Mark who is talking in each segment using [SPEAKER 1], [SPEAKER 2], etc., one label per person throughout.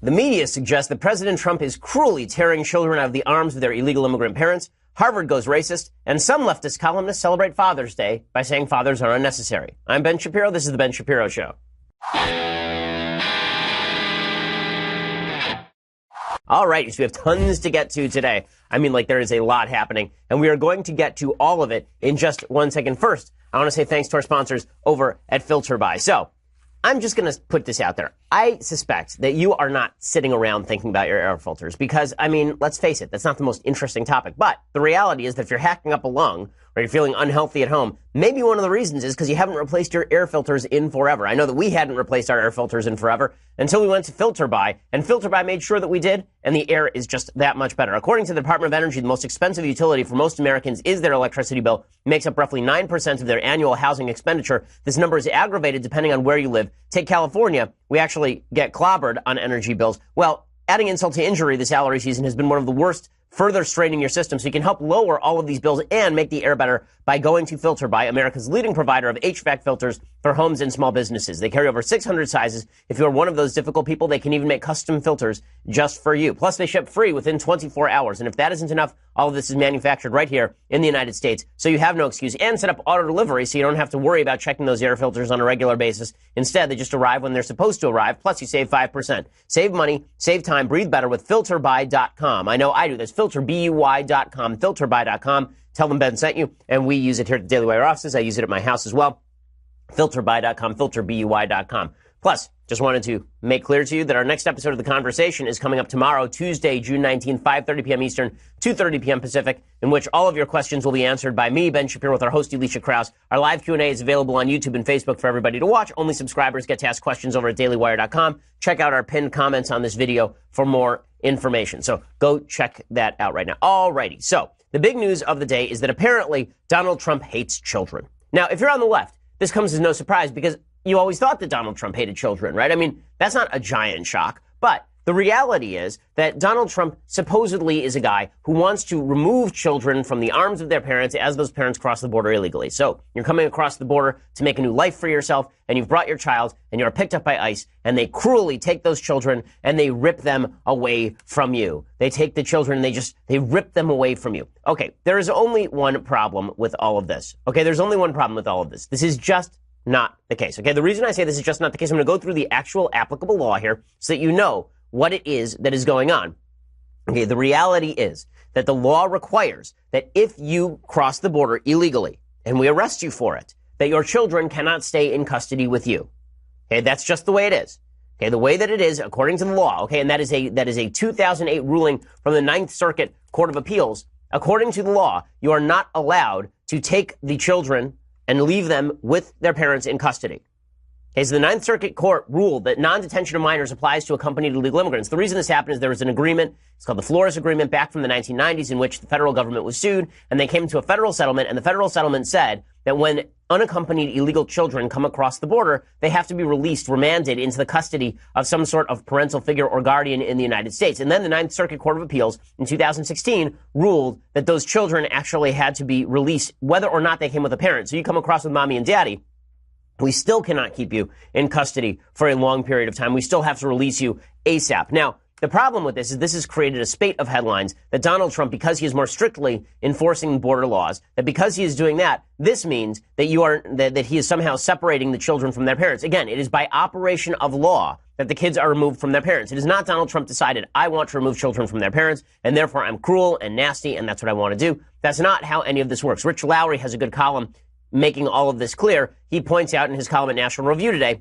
[SPEAKER 1] The media suggests that President Trump is cruelly tearing children out of the arms of their illegal immigrant parents. Harvard goes racist, and some leftist columnists celebrate Father's Day by saying fathers are unnecessary. I'm Ben Shapiro. This is The Ben Shapiro Show. All right, so we have tons to get to today. I mean, there is a lot happening, and we are going to get to all of it in just 1 second. First, I want to say thanks to our sponsors over at FilterBuy. So, I'm just going to put this out there. I suspect that you are not sitting around thinking about your air filters because, I mean, let's face it, that's not the most interesting topic. But the reality is that if you're hacking up a lung or you're feeling unhealthy at home, maybe one of the reasons is because you haven't replaced your air filters in forever. I know that we hadn't replaced our air filters in forever until we went to FilterBuy, and FilterBuy made sure that we did, and the air is just that much better. According to the Department of Energy, the most expensive utility for most Americans is their electricity bill. It makes up roughly 9% of their annual housing expenditure. This number is aggravated depending on where you live. Take California, we actually get clobbered on energy bills. Well, adding insult to injury this allergy season has been one of the worst, further straining your system. So you can help lower all of these bills and make the air better by going to FilterBuy, America's leading provider of HVAC filters for homes and small businesses. They carry over 600 sizes. If you're one of those difficult people, they can even make custom filters just for you. Plus, they ship free within 24 hours. And if that isn't enough, all of this is manufactured right here in the United States. So you have no excuse. And set up auto delivery so you don't have to worry about checking those air filters on a regular basis. Instead, they just arrive when they're supposed to arrive. Plus, you save 5%. Save money, save time, breathe better with FilterBuy.com. I know I do. That's FilterBuy.com, FilterBuy.com. Tell them Ben sent you, and we use it here at the Daily Wire offices. I use it at my house as well. FilterBuy.com, FilterBuy.com. Plus, just wanted to make clear to you that our next episode of The Conversation is coming up tomorrow, Tuesday, June 19th, 5:30 p.m. Eastern, 2:30 p.m. Pacific, in which all of your questions will be answered by me, Ben Shapiro, with our host, Alicia Krause. Our live Q&A is available on YouTube and Facebook for everybody to watch. Only subscribers get to ask questions over at dailywire.com. Check out our pinned comments on this video for more information. So go check that out right now. Alrighty, so the big news of the day is that apparently Donald Trump hates children. Now, if you're on the left, this comes as no surprise because you always thought that Donald Trump hated children, right? I mean, that's not a giant shock. But the reality is that Donald Trump supposedly is a guy who wants to remove children from the arms of their parents as those parents cross the border illegally. So you're coming across the border to make a new life for yourself, and you've brought your child, and you're picked up by ICE, and they cruelly take those children, and they rip them away from you. They take the children, and they rip them away from you. Okay, there is only one problem with all of this. Okay, there's only one problem with all of this. This is just not the case. Okay, the reason I say this is just not the case, I'm going to go through the actual applicable law here so that you know what it is that is going on. Okay, the reality is that the law requires that if you cross the border illegally and we arrest you for it, that your children cannot stay in custody with you. Okay, that's just the way it is. Okay, the way that it is according to the law. Okay, and that is a 2008 ruling from the Ninth Circuit Court of Appeals. According to the law, you are not allowed to take the children and leave them with their parents in custody. Okay, so the Ninth Circuit Court ruled that non-detention of minors applies to accompanied illegal immigrants. The reason this happened is there was an agreement, it's called the Flores Agreement, back from the 1990s, in which the federal government was sued, and they came to a federal settlement, and the federal settlement said that when unaccompanied illegal children come across the border, they have to be released, remanded into the custody of some sort of parental figure or guardian in the United States. And then the Ninth Circuit Court of Appeals in 2016 ruled that those children actually had to be released, whether or not they came with a parent. So you come across with mommy and daddy, we still cannot keep you in custody for a long period of time. We still have to release you ASAP. Now, the problem with this is this has created a spate of headlines that Donald Trump, because he is more strictly enforcing border laws, that because he is doing that, this means that that he is somehow separating the children from their parents. Again, it is by operation of law that the kids are removed from their parents. It is not Donald Trump decided, I want to remove children from their parents, and therefore I'm cruel and nasty, and that's what I want to do. That's not how any of this works. Rich Lowry has a good column making all of this clear. He points out in his column at National Review today,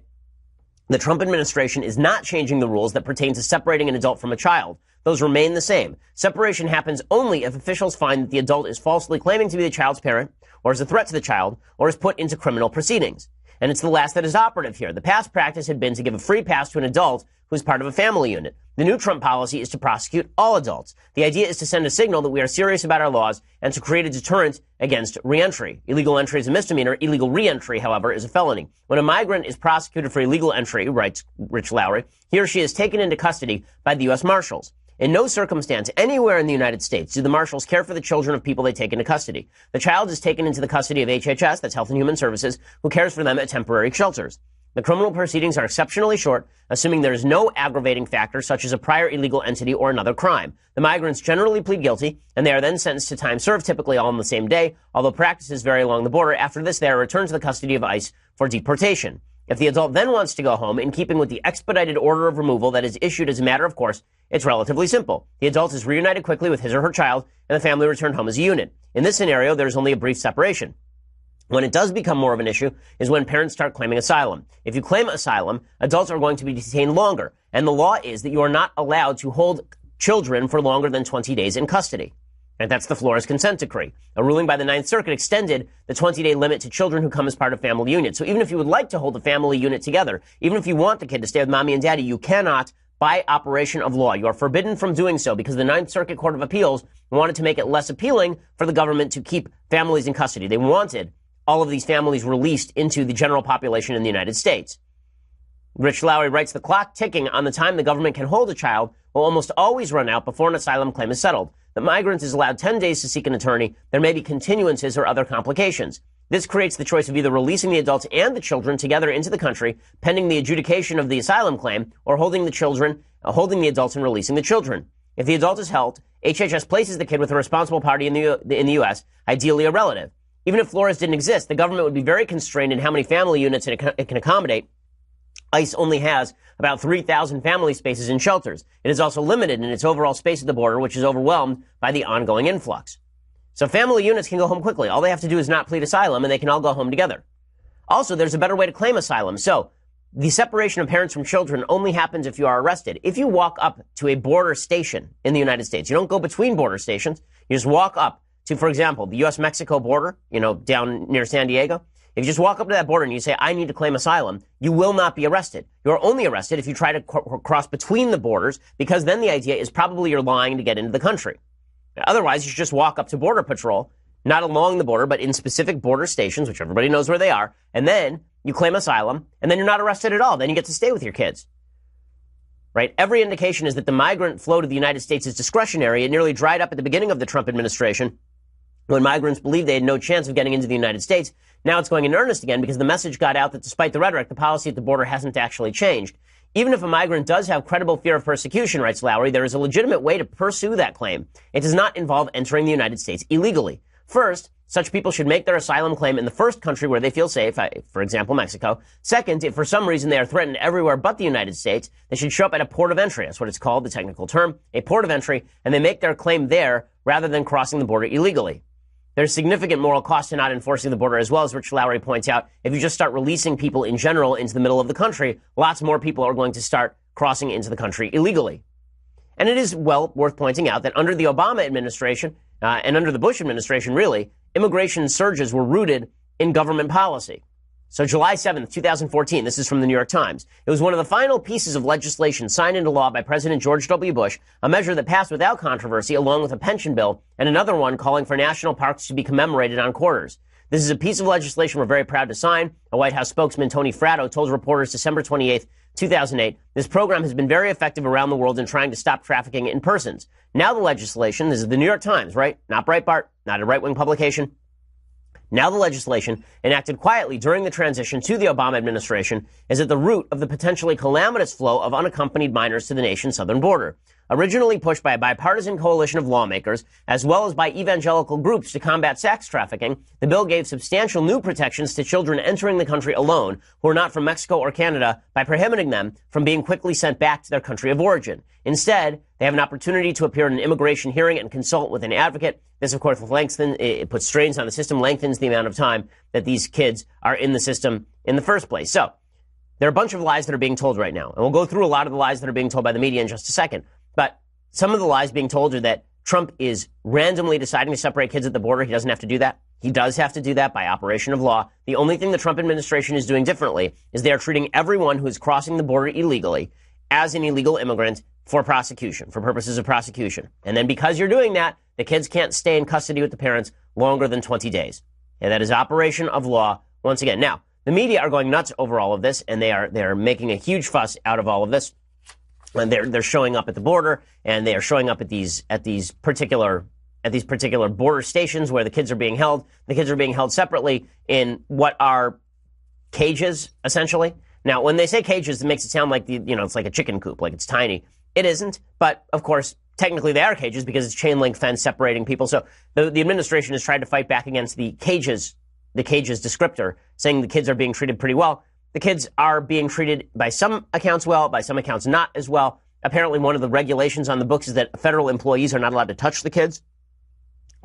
[SPEAKER 1] the Trump administration is not changing the rules that pertain to separating an adult from a child. Those remain the same. Separation happens only if officials find that the adult is falsely claiming to be the child's parent, or is a threat to the child, or is put into criminal proceedings. And it's the last that is operative here. The past practice had been to give a free pass to an adult who is part of a family unit. The new Trump policy is to prosecute all adults. The idea is to send a signal that we are serious about our laws and to create a deterrent against reentry. Illegal entry is a misdemeanor. Illegal reentry, however, is a felony. When a migrant is prosecuted for illegal entry, writes Rich Lowry, he or she is taken into custody by the U.S. Marshals. In no circumstance anywhere in the United States do the marshals care for the children of people they take into custody. The child is taken into the custody of HHS, that's Health and Human Services, who cares for them at temporary shelters. The criminal proceedings are exceptionally short, assuming there is no aggravating factor such as a prior illegal entity or another crime. The migrants generally plead guilty, and they are then sentenced to time served, typically all on the same day, although practices vary along the border. After this, they are returned to the custody of ICE for deportation. If the adult then wants to go home, in keeping with the expedited order of removal that is issued as a matter of course, it's relatively simple. The adult is reunited quickly with his or her child, and the family returned home as a unit. In this scenario, there is only a brief separation. When it does become more of an issue is when parents start claiming asylum. If you claim asylum, adults are going to be detained longer, and the law is that you are not allowed to hold children for longer than 20 days in custody. And that's the Flores consent decree. A ruling by the Ninth Circuit extended the 20-day limit to children who come as part of family units. So even if you would like to hold a family unit together, even if you want the kid to stay with mommy and daddy, you cannot by operation of law. You are forbidden from doing so because the Ninth Circuit Court of Appeals wanted to make it less appealing for the government to keep families in custody. They wanted all of these families released into the general population in the United States. Rich Lowry writes, the clock ticking on the time the government can hold a child will almost always run out before an asylum claim is settled. The migrant is allowed 10 days to seek an attorney. There may be continuances or other complications. This creates the choice of either releasing the adults and the children together into the country, pending the adjudication of the asylum claim, or holding the adults and releasing the children. If the adult is held, HHS places the kid with a responsible party in the U.S., ideally a relative. Even if Flores didn't exist, the government would be very constrained in how many family units it can accommodate. ICE only has about 3,000 family spaces in shelters. It is also limited in its overall space at the border, which is overwhelmed by the ongoing influx. So family units can go home quickly. All they have to do is not plead asylum, and they can all go home together. Also, there's a better way to claim asylum. So the separation of parents from children only happens if you are arrested. If you walk up to a border station in the United States, you don't go between border stations. You just walk up to, for example, the U.S.-Mexico border, down near San Diego. If you just walk up to that border and you say, I need to claim asylum, you will not be arrested. You're only arrested if you try to cross between the borders, because then the idea is probably you're lying to get into the country. Otherwise, you should just walk up to Border Patrol, not along the border, but in specific border stations, which everybody knows where they are, and then you claim asylum, and then you're not arrested at all. Then you get to stay with your kids. Right? Every indication is that the migrant flow to the United States is discretionary. It nearly dried up at the beginning of the Trump administration when migrants believed they had no chance of getting into the United States. Now it's going in earnest again because the message got out that despite the rhetoric, the policy at the border hasn't actually changed. Even if a migrant does have credible fear of persecution, writes Lowry, there is a legitimate way to pursue that claim. It does not involve entering the United States illegally. First, such people should make their asylum claim in the first country where they feel safe, for example, Mexico. Second, if for some reason they are threatened everywhere but the United States, they should show up at a port of entry. That's what it's called, the technical term, a port of entry, and they make their claim there rather than crossing the border illegally. There's significant moral cost to not enforcing the border, as well as Rich Lowry points out. If you just start releasing people in general into the middle of the country, lots more people are going to start crossing into the country illegally. And it is well worth pointing out that under the Obama administration, and under the Bush administration, really, immigration surges were rooted in government policy. So July 7th, 2014, this is from the New York Times. It was one of the final pieces of legislation signed into law by President George W. Bush, a measure that passed without controversy along with a pension bill and another one calling for national parks to be commemorated on quarters. This is a piece of legislation we're very proud to sign. A White House spokesman, Tony Fratto, told reporters December 28th, 2008, this program has been very effective around the world in trying to stop trafficking in persons. Now the legislation, this is the New York Times, right? Not Breitbart, not a right-wing publication. Now the legislation, enacted quietly during the transition to the Obama administration, is at the root of the potentially calamitous flow of unaccompanied minors to the nation's southern border. Originally pushed by a bipartisan coalition of lawmakers, as well as by evangelical groups to combat sex trafficking, the bill gave substantial new protections to children entering the country alone who are not from Mexico or Canada by prohibiting them from being quickly sent back to their country of origin. Instead, they have an opportunity to appear in an immigration hearing and consult with an advocate. This, of course, it puts strains on the system, lengthens the amount of time that these kids are in the system in the first place. So, there are a bunch of lies that are being told right now. And we'll go through a lot of the lies that are being told by the media in just a second. But some of the lies being told are that Trump is randomly deciding to separate kids at the border. He doesn't have to do that. He does have to do that by operation of law. The only thing the Trump administration is doing differently is they are treating everyone who is crossing the border illegally as an illegal immigrant for prosecution, for purposes of prosecution. And then because you're doing that, the kids can't stay in custody with the parents longer than 20 days. And that is operation of law once again. Now, the media are going nuts over all of this, and they're making a huge fuss out of all of this. And they're showing up at the border, and they are showing up at these particular border stations where the kids are being held. The kids are being held separately in what are cages, essentially. Now, when they say cages, it makes it sound like it's like a chicken coop, like it's tiny. It isn't, but of course, technically they are cages because it's chain link fence separating people. So the administration has tried to fight back against the cages descriptor, saying the kids are being treated pretty well. The kids are being treated by some accounts well, by some accounts not as well. Apparently, one of the regulations on the books is that federal employees are not allowed to touch the kids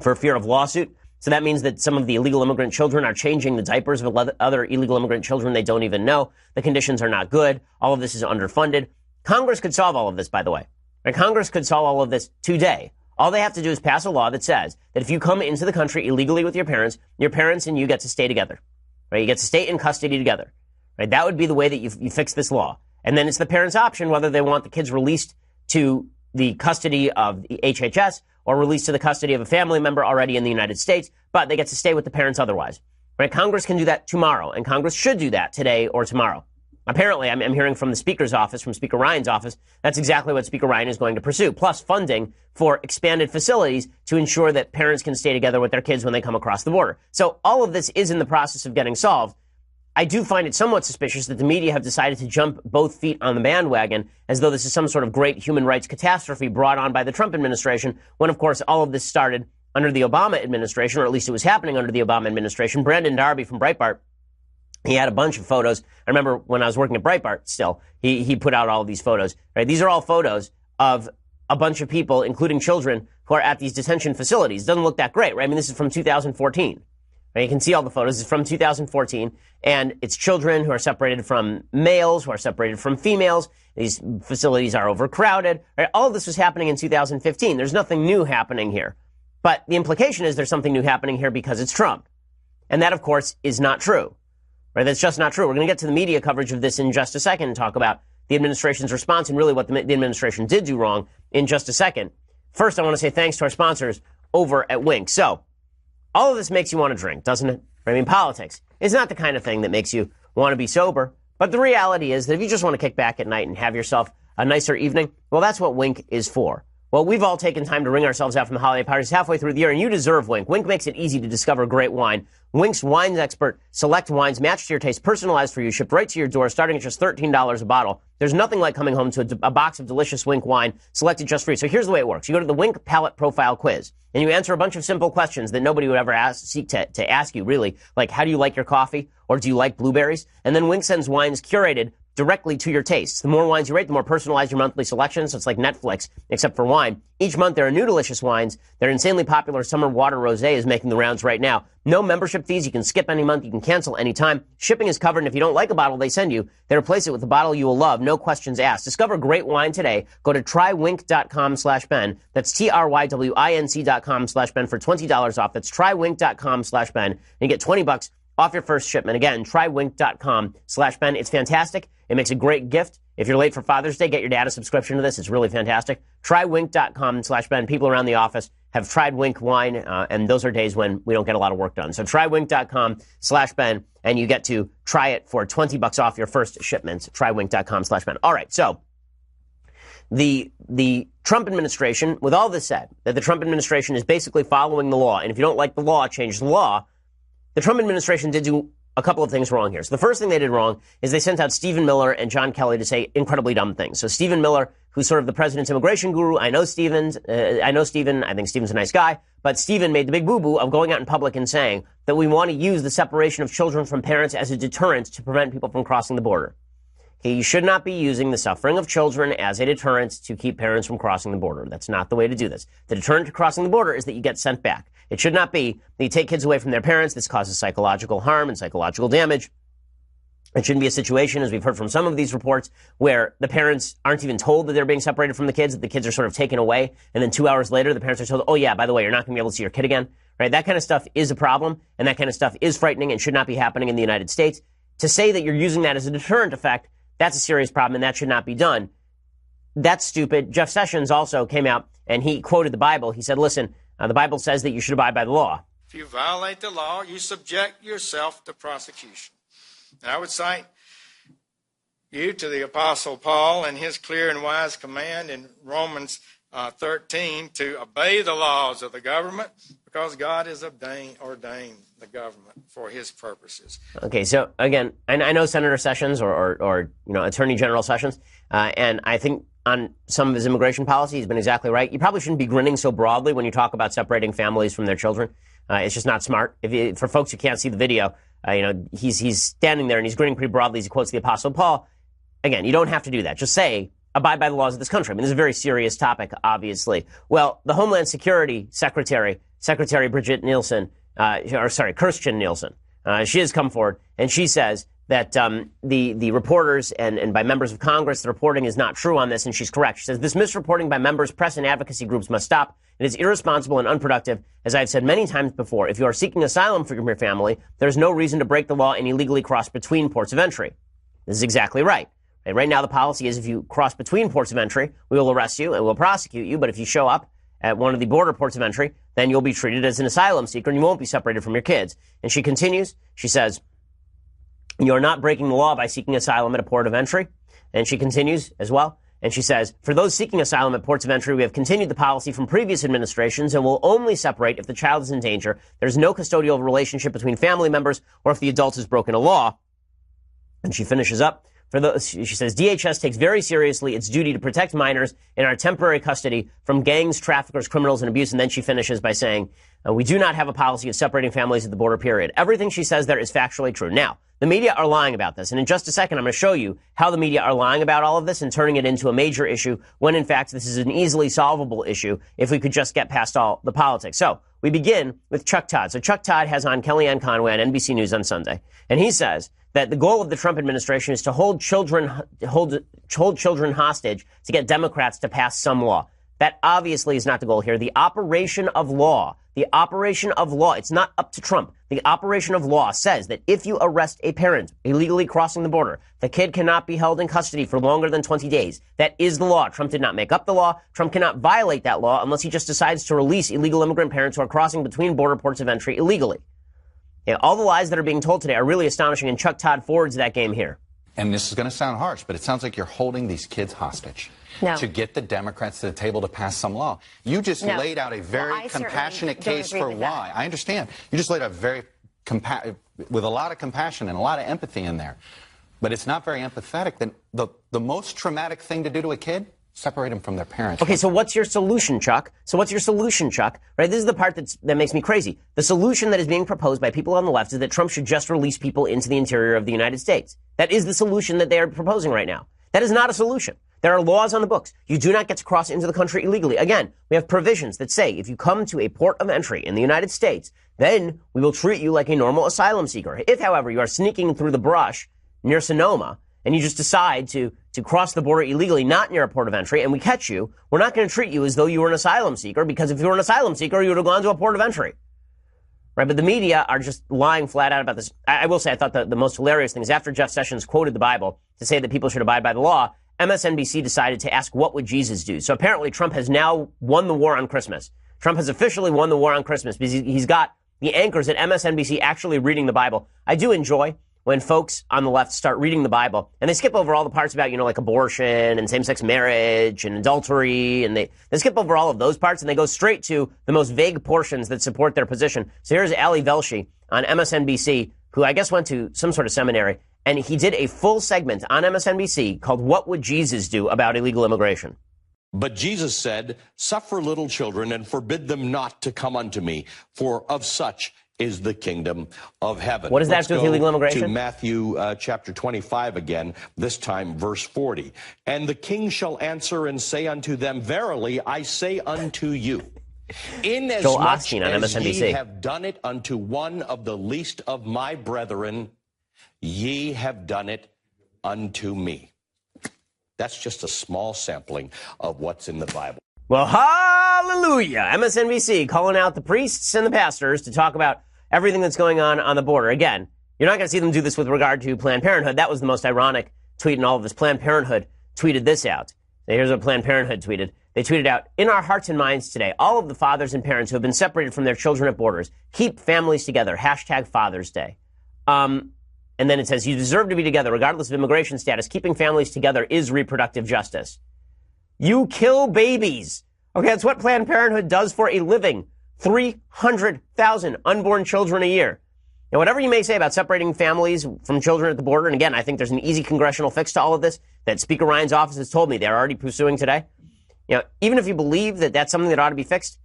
[SPEAKER 1] for fear of lawsuit. So that means that some of the illegal immigrant children are changing the diapers of other illegal immigrant children they don't even know. The conditions are not good. All of this is underfunded. Congress could solve all of this, by the way. Right? Congress could solve all of this today. All they have to do is pass a law that says that if you come into the country illegally with your parents and you get to stay together. Right? You get to stay in custody together. Right? That would be the way that you fix this law. And then it's the parents' option whether they want the kids released to the custody of the HHS or released to the custody of a family member already in the United States, but they get to stay with the parents otherwise. Right? Congress can do that tomorrow, and Congress should do that today or tomorrow. Apparently, I'm hearing from the Speaker's office, from Speaker Ryan's office, that's exactly what Speaker Ryan is going to pursue, plus funding for expanded facilities to ensure that parents can stay together with their kids when they come across the border. So all of this is in the process of getting solved. I do find it somewhat suspicious that the media have decided to jump both feet on the bandwagon as though this is some sort of great human rights catastrophe brought on by the Trump administration, when, of course, all of this started under the Obama administration, or at least it was happening under the Obama administration. Brandon Darby from Breitbart, he had a bunch of photos. I remember when I was working at Breitbart still, he put out all of these photos. Right? These are all photos of a bunch of people, including children, who are at these detention facilities. It doesn't look that great, right? I mean, this is from 2014. Right? You can see all the photos. It's from 2014, and it's children who are separated from males, who are separated from females. These facilities are overcrowded. Right? All of this was happening in 2015. There's nothing new happening here. But the implication is there's something new happening here because it's Trump. And that, of course, is not true. Right? That's just not true. We're going to get to the media coverage of this in just a second and talk about the administration's response and really what the administration did do wrong in just a second. First, I want to say thanks to our sponsors over at Wink. So, all of this makes you want to drink, doesn't it? I mean, politics is not the kind of thing that makes you want to be sober. But the reality is that if you just want to kick back at night and have yourself a nicer evening, well, that's what Wink is for. Well, we've all taken time to wring ourselves out from the holiday parties halfway through the year, and you deserve Wink. Wink makes it easy to discover great wine. Wink's wines expert select wines matched to your taste, personalized for you, shipped right to your door, starting at just $13 a bottle. There's nothing like coming home to a box of delicious Wink wine selected just for you. So here's the way it works. You go to the Wink Palate Profile Quiz, and you answer a bunch of simple questions that nobody would ever seek to ask you, really. Like, how do you like your coffee? Or do you like blueberries? And then Wink sends wines curated directly to your tastes. The more wines you rate, the more personalized your monthly selection. So it's like Netflix, except for wine. Each month there are new delicious wines. Their insanely popular Summer Water Rosé is making the rounds right now. No membership fees. You can skip any month. You can cancel anytime. Shipping is covered, and if you don't like a bottle they send you, they replace it with a bottle you will love. No questions asked. Discover great wine today. Go to trywink.com/Ben. That's TRYWINC.com/Ben for $20 off. That's trywink.com/Ben. And you get $20 off your first shipment. Again, trywink.com/Ben. It's fantastic. It makes a great gift. If you're late for Father's Day, get your dad a subscription to this. It's really fantastic. Trywink.com/Ben. People around the office have tried Wink wine, and those are days when we don't get a lot of work done. So trywink.com/Ben, and you get to try it for $20 off your first shipment. Trywink.com/Ben. All right, so the Trump administration, with all this said, that the Trump administration is basically following the law, and if you don't like the law, change the law. The Trump administration did do a couple of things wrong here. So the first thing they did wrong is they sent out Stephen Miller and John Kelly to say incredibly dumb things. So Stephen Miller, who's sort of the president's immigration guru, I know Stephen, I think Stephen's a nice guy, but Stephen made the big boo-boo of going out in public and saying that we want to use the separation of children from parents as a deterrent to prevent people from crossing the border. Okay, you should not be using the suffering of children as a deterrent to keep parents from crossing the border. That's not the way to do this. The deterrent to crossing the border is that you get sent back. It should not be that you take kids away from their parents. This causes psychological harm and psychological damage. It shouldn't be a situation, as we've heard from some of these reports, where the parents aren't even told that they're being separated from the kids, that the kids are sort of taken away, and then 2 hours later, the parents are told, oh yeah, by the way, you're not going to be able to see your kid again. Right? That kind of stuff is a problem, and that kind of stuff is frightening and should not be happening in the United States. To say that you're using that as a deterrent effect, that's a serious problem, and that should not be done. That's stupid. Jeff Sessions also came out, and he quoted the Bible. He said, listen, the Bible says that you should abide by the law.
[SPEAKER 2] If you violate the law, you subject yourself to prosecution. And I would cite you to the Apostle Paul and his clear and wise command in Romans 13 to obey the laws of the government, because God has ordained the government for his purposes.
[SPEAKER 1] Okay, so again, I know Senator Sessions or Attorney General Sessions, and I think on some of his immigration policy, he's been exactly right. You probably shouldn't be grinning so broadly when you talk about separating families from their children. It's just not smart. For folks who can't see the video, he's standing there and he's grinning pretty broadly as he quotes the Apostle Paul. Again, you don't have to do that. Just say, abide by the laws of this country. I mean, this is a very serious topic, obviously. Well, the Homeland Security Secretary Bridget Nielsen, Kirstjen Nielsen, she has come forward and she says that the reporters and by members of Congress, the reporting is not true on this, and she's correct. She says this misreporting by members, press, and advocacy groups must stop. It is irresponsible and unproductive. As I've said many times before, if you are seeking asylum from your family, there's no reason to break the law and illegally cross between ports of entry. This is exactly right. Right now, the policy is if you cross between ports of entry, we will arrest you and we'll prosecute you. But if you show up at one of the border ports of entry, then you'll be treated as an asylum seeker and you won't be separated from your kids. And she continues, she says, you're not breaking the law by seeking asylum at a port of entry. And she continues as well. And she says, for those seeking asylum at ports of entry, we have continued the policy from previous administrations and will only separate if the child is in danger. There's no custodial relationship between family members or if the adult has broken a law. And she finishes up. She says, DHS takes very seriously its duty to protect minors in our temporary custody from gangs, traffickers, criminals, and abuse. And then she finishes by saying, we do not have a policy of separating families at the border, period. Everything she says there is factually true. Now, the media are lying about this. And in just a second, I'm going to show you how the media are lying about all of this and turning it into a major issue when, in fact, this is an easily solvable issue if we could just get past all the politics. So we begin with Chuck Todd. So Chuck Todd has on Kellyanne Conway on NBC News on Sunday. And he says that the goal of the Trump administration is to hold children hostage to get Democrats to pass some law. That obviously is not the goal here. The operation of law, it's not up to Trump. The operation of law says that if you arrest a parent illegally crossing the border, the kid cannot be held in custody for longer than 20 days. That is the law. Trump did not make up the law. Trump cannot violate that law unless he just decides to release illegal immigrant parents who are crossing between border ports of entry illegally. All the lies that are being told today are really astonishing, and Chuck Todd forwards that game here.
[SPEAKER 3] And this is going to sound harsh, but it sounds like you're holding these kids hostage.
[SPEAKER 4] No.
[SPEAKER 3] To get the Democrats to the table to pass some law. You just laid out a very compassionate case for why. I understand. You just laid out with a lot of compassion and a lot of empathy in there. But it's not very empathetic. Then the most traumatic thing to do to a kid, separate them from their parents.
[SPEAKER 1] Okay, so what's your solution, Chuck? Right, this is the part that makes me crazy. The solution that is being proposed by people on the left is that Trump should just release people into the interior of the United States. That is the solution that they are proposing right now. That is not a solution. There are laws on the books. You do not get to cross into the country illegally. Again, we have provisions that say if you come to a port of entry in the United States, then we will treat you like a normal asylum seeker. If, however, you are sneaking through the brush near Sonoma and you just decide to cross the border illegally, not near a port of entry, and we catch you, we're not going to treat you as though you were an asylum seeker, because if you were an asylum seeker, you would have gone to a port of entry. Right, but the media are just lying flat out about this. I will say I thought the most hilarious thing is after Jeff Sessions quoted the Bible to say that people should abide by the law, MSNBC decided to ask, what would Jesus do? So apparently Trump has now won the war on Christmas. Trump has officially won the war on Christmas because he's got the anchors at MSNBC actually reading the Bible. I do enjoy when folks on the left start reading the Bible and they skip over all the parts about, like abortion and same-sex marriage and adultery, and they skip over all of those parts and they go straight to the most vague portions that support their position. So here's Ali Velshi on MSNBC, who I guess went to some sort of seminary, and he did a full segment on MSNBC called What Would Jesus Do About Illegal Immigration?
[SPEAKER 5] But Jesus said, suffer little children and forbid them not to come unto me, for of such is the kingdom of heaven.
[SPEAKER 1] What does that do with illegal immigration?
[SPEAKER 5] To Matthew chapter 25 again, this time verse 40. And the king shall answer and say unto them, verily I say unto you, inasmuch as ye have done it unto one of the least of my brethren, ye have done it unto me. That's just a small sampling of what's in the Bible.
[SPEAKER 1] Well, hallelujah. MSNBC calling out the priests and the pastors to talk about everything that's going on the border. Again, you're not going to see them do this with regard to Planned Parenthood. That was the most ironic tweet in all of this. Planned Parenthood tweeted this out. So here's what Planned Parenthood tweeted. They tweeted out, in our hearts and minds today, all of the fathers and parents who have been separated from their children at borders, keep families together. # Father's Day. And then it says, you deserve to be together regardless of immigration status. Keeping families together is reproductive justice. You kill babies. Okay, that's what Planned Parenthood does for a living. 300,000 unborn children a year. Now, whatever you may say about separating families from children at the border, and again, I think there's an easy congressional fix to all of this that Speaker Ryan's office has told me they're already pursuing today. You know, even if you believe that that's something that ought to be fixed,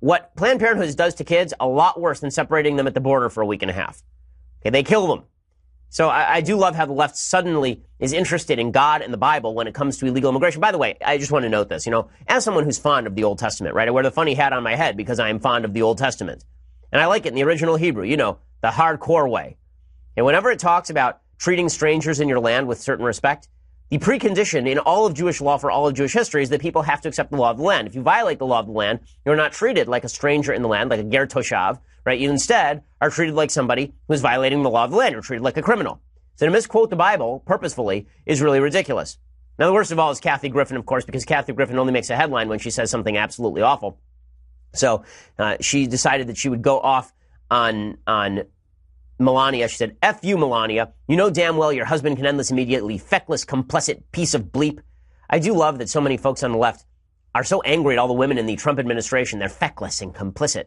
[SPEAKER 1] what Planned Parenthood does to kids, a lot worse than separating them at the border for a week and a half. Okay, they kill them. So I do love how the left suddenly is interested in God and the Bible when it comes to illegal immigration. By the way, I just want to note this, you know, as someone who's fond of the Old Testament, right? I wear the funny hat on my head because I am fond of the Old Testament. And I like it in the original Hebrew, you know, the hardcore way. And whenever it talks about treating strangers in your land with certain respect, the precondition in all of Jewish law for all of Jewish history is that people have to accept the law of the land. If you violate the law of the land, you're not treated like a stranger in the land, like a ger toshav, right? You instead are treated like somebody who's violating the law of the land. You're treated like a criminal. So to misquote the Bible purposefully is really ridiculous. Now, the worst of all is Kathy Griffin, of course, because Kathy Griffin only makes a headline when she says something absolutely awful. So she decided that she would go off on Melania. She said, F you, Melania. You know damn well your husband can end this immediately. Feckless, complicit piece of bleep. I do love that so many folks on the left are so angry at all the women in the Trump administration. They're feckless and complicit.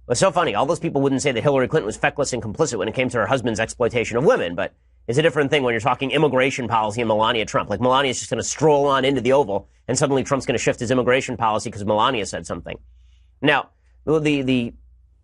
[SPEAKER 1] It's so funny. All those people wouldn't say that Hillary Clinton was feckless and complicit when it came to her husband's exploitation of women, but it's a different thing when you're talking immigration policy and Melania Trump. Like, Melania's just going to stroll on into the Oval, and suddenly Trump's going to shift his immigration policy because Melania said something. Now, the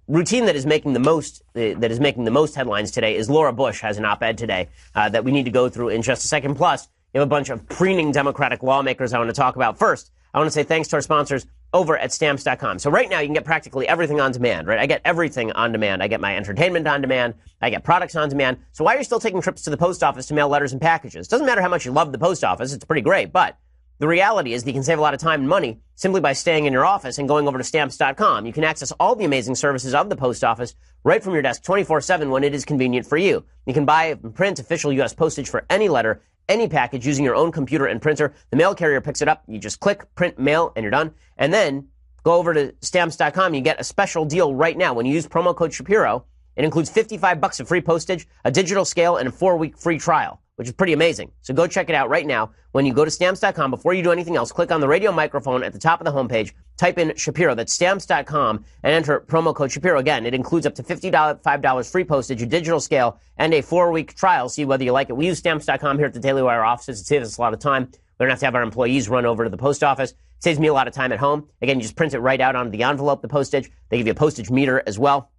[SPEAKER 1] routine that is making the most headlines today is Laura Bush has an op-ed today that we need to go through in just a second. Plus, you have a bunch of preening Democratic lawmakers I want to talk about. First, I want to say thanks to our sponsors over at Stamps.com. So right now you can get practically everything on demand, right? I get everything on demand. I get my entertainment on demand. I get products on demand. So why are you still taking trips to the post office to mail letters and packages? Doesn't matter how much you love the post office. It's pretty great. But the reality is that you can save a lot of time and money simply by staying in your office and going over to Stamps.com. You can access all the amazing services of the post office right from your desk 24/7 when it is convenient for you. You can buy and print official U.S. postage for any letter, any package using your own computer and printer. The mail carrier picks it up. You just click, print, mail, and you're done. And then go over to Stamps.com. You get a special deal right now. When you use promo code Shapiro, it includes $55 of free postage, a digital scale, and a 4-week free trial, which is pretty amazing. So go check it out right now. When you go to Stamps.com, before you do anything else, click on the radio microphone at the top of the homepage, type in Shapiro, that's Stamps.com, and enter promo code Shapiro. Again, it includes up to $55 free postage, a digital scale, and a 4-week trial. See whether you like it. We use Stamps.com here at the Daily Wire offices. It saves us a lot of time. We don't have to have our employees run over to the post office. It saves me a lot of time at home. Again, you just print it right out onto the envelope, the postage. They give you a postage meter as well.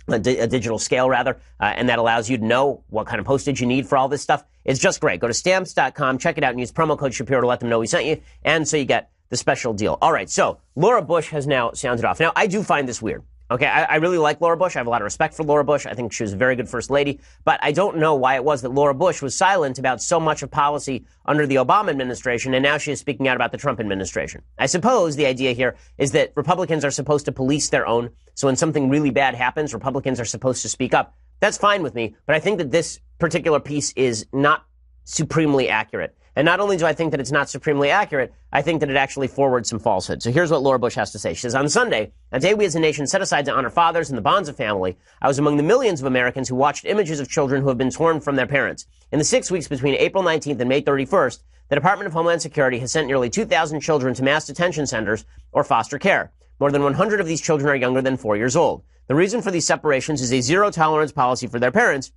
[SPEAKER 1] A digital scale, rather, and that allows you to know what kind of postage you need for all this stuff. It's just great. Go to Stamps.com, check it out, and use promo code Shapiro to let them know we sent you, and so you get the special deal. All right, so Laura Bush has now sounded off. Now, I do find this weird. Okay, I really like Laura Bush. I have a lot of respect for Laura Bush. I think she was a very good first lady. But I don't know why it was that Laura Bush was silent about so much of policy under the Obama administration, and now she is speaking out about the Trump administration. I suppose the idea here is that Republicans are supposed to police their own. So when something really bad happens, Republicans are supposed to speak up. That's fine with me. But I think that this particular piece is not supremely accurate. And not only do I think that it's not supremely accurate, I think that it actually forwards some falsehood. So here's what Laura Bush has to say. She says, on Sunday, a day we as a nation set aside to honor fathers and the bonds of family, I was among the millions of Americans who watched images of children who have been torn from their parents. In the 6 weeks between April 19th and May 31st, the Department of Homeland Security has sent nearly 2,000 children to mass detention centers or foster care. More than 100 of these children are younger than 4 years old. The reason for these separations is a zero-tolerance policy for their parents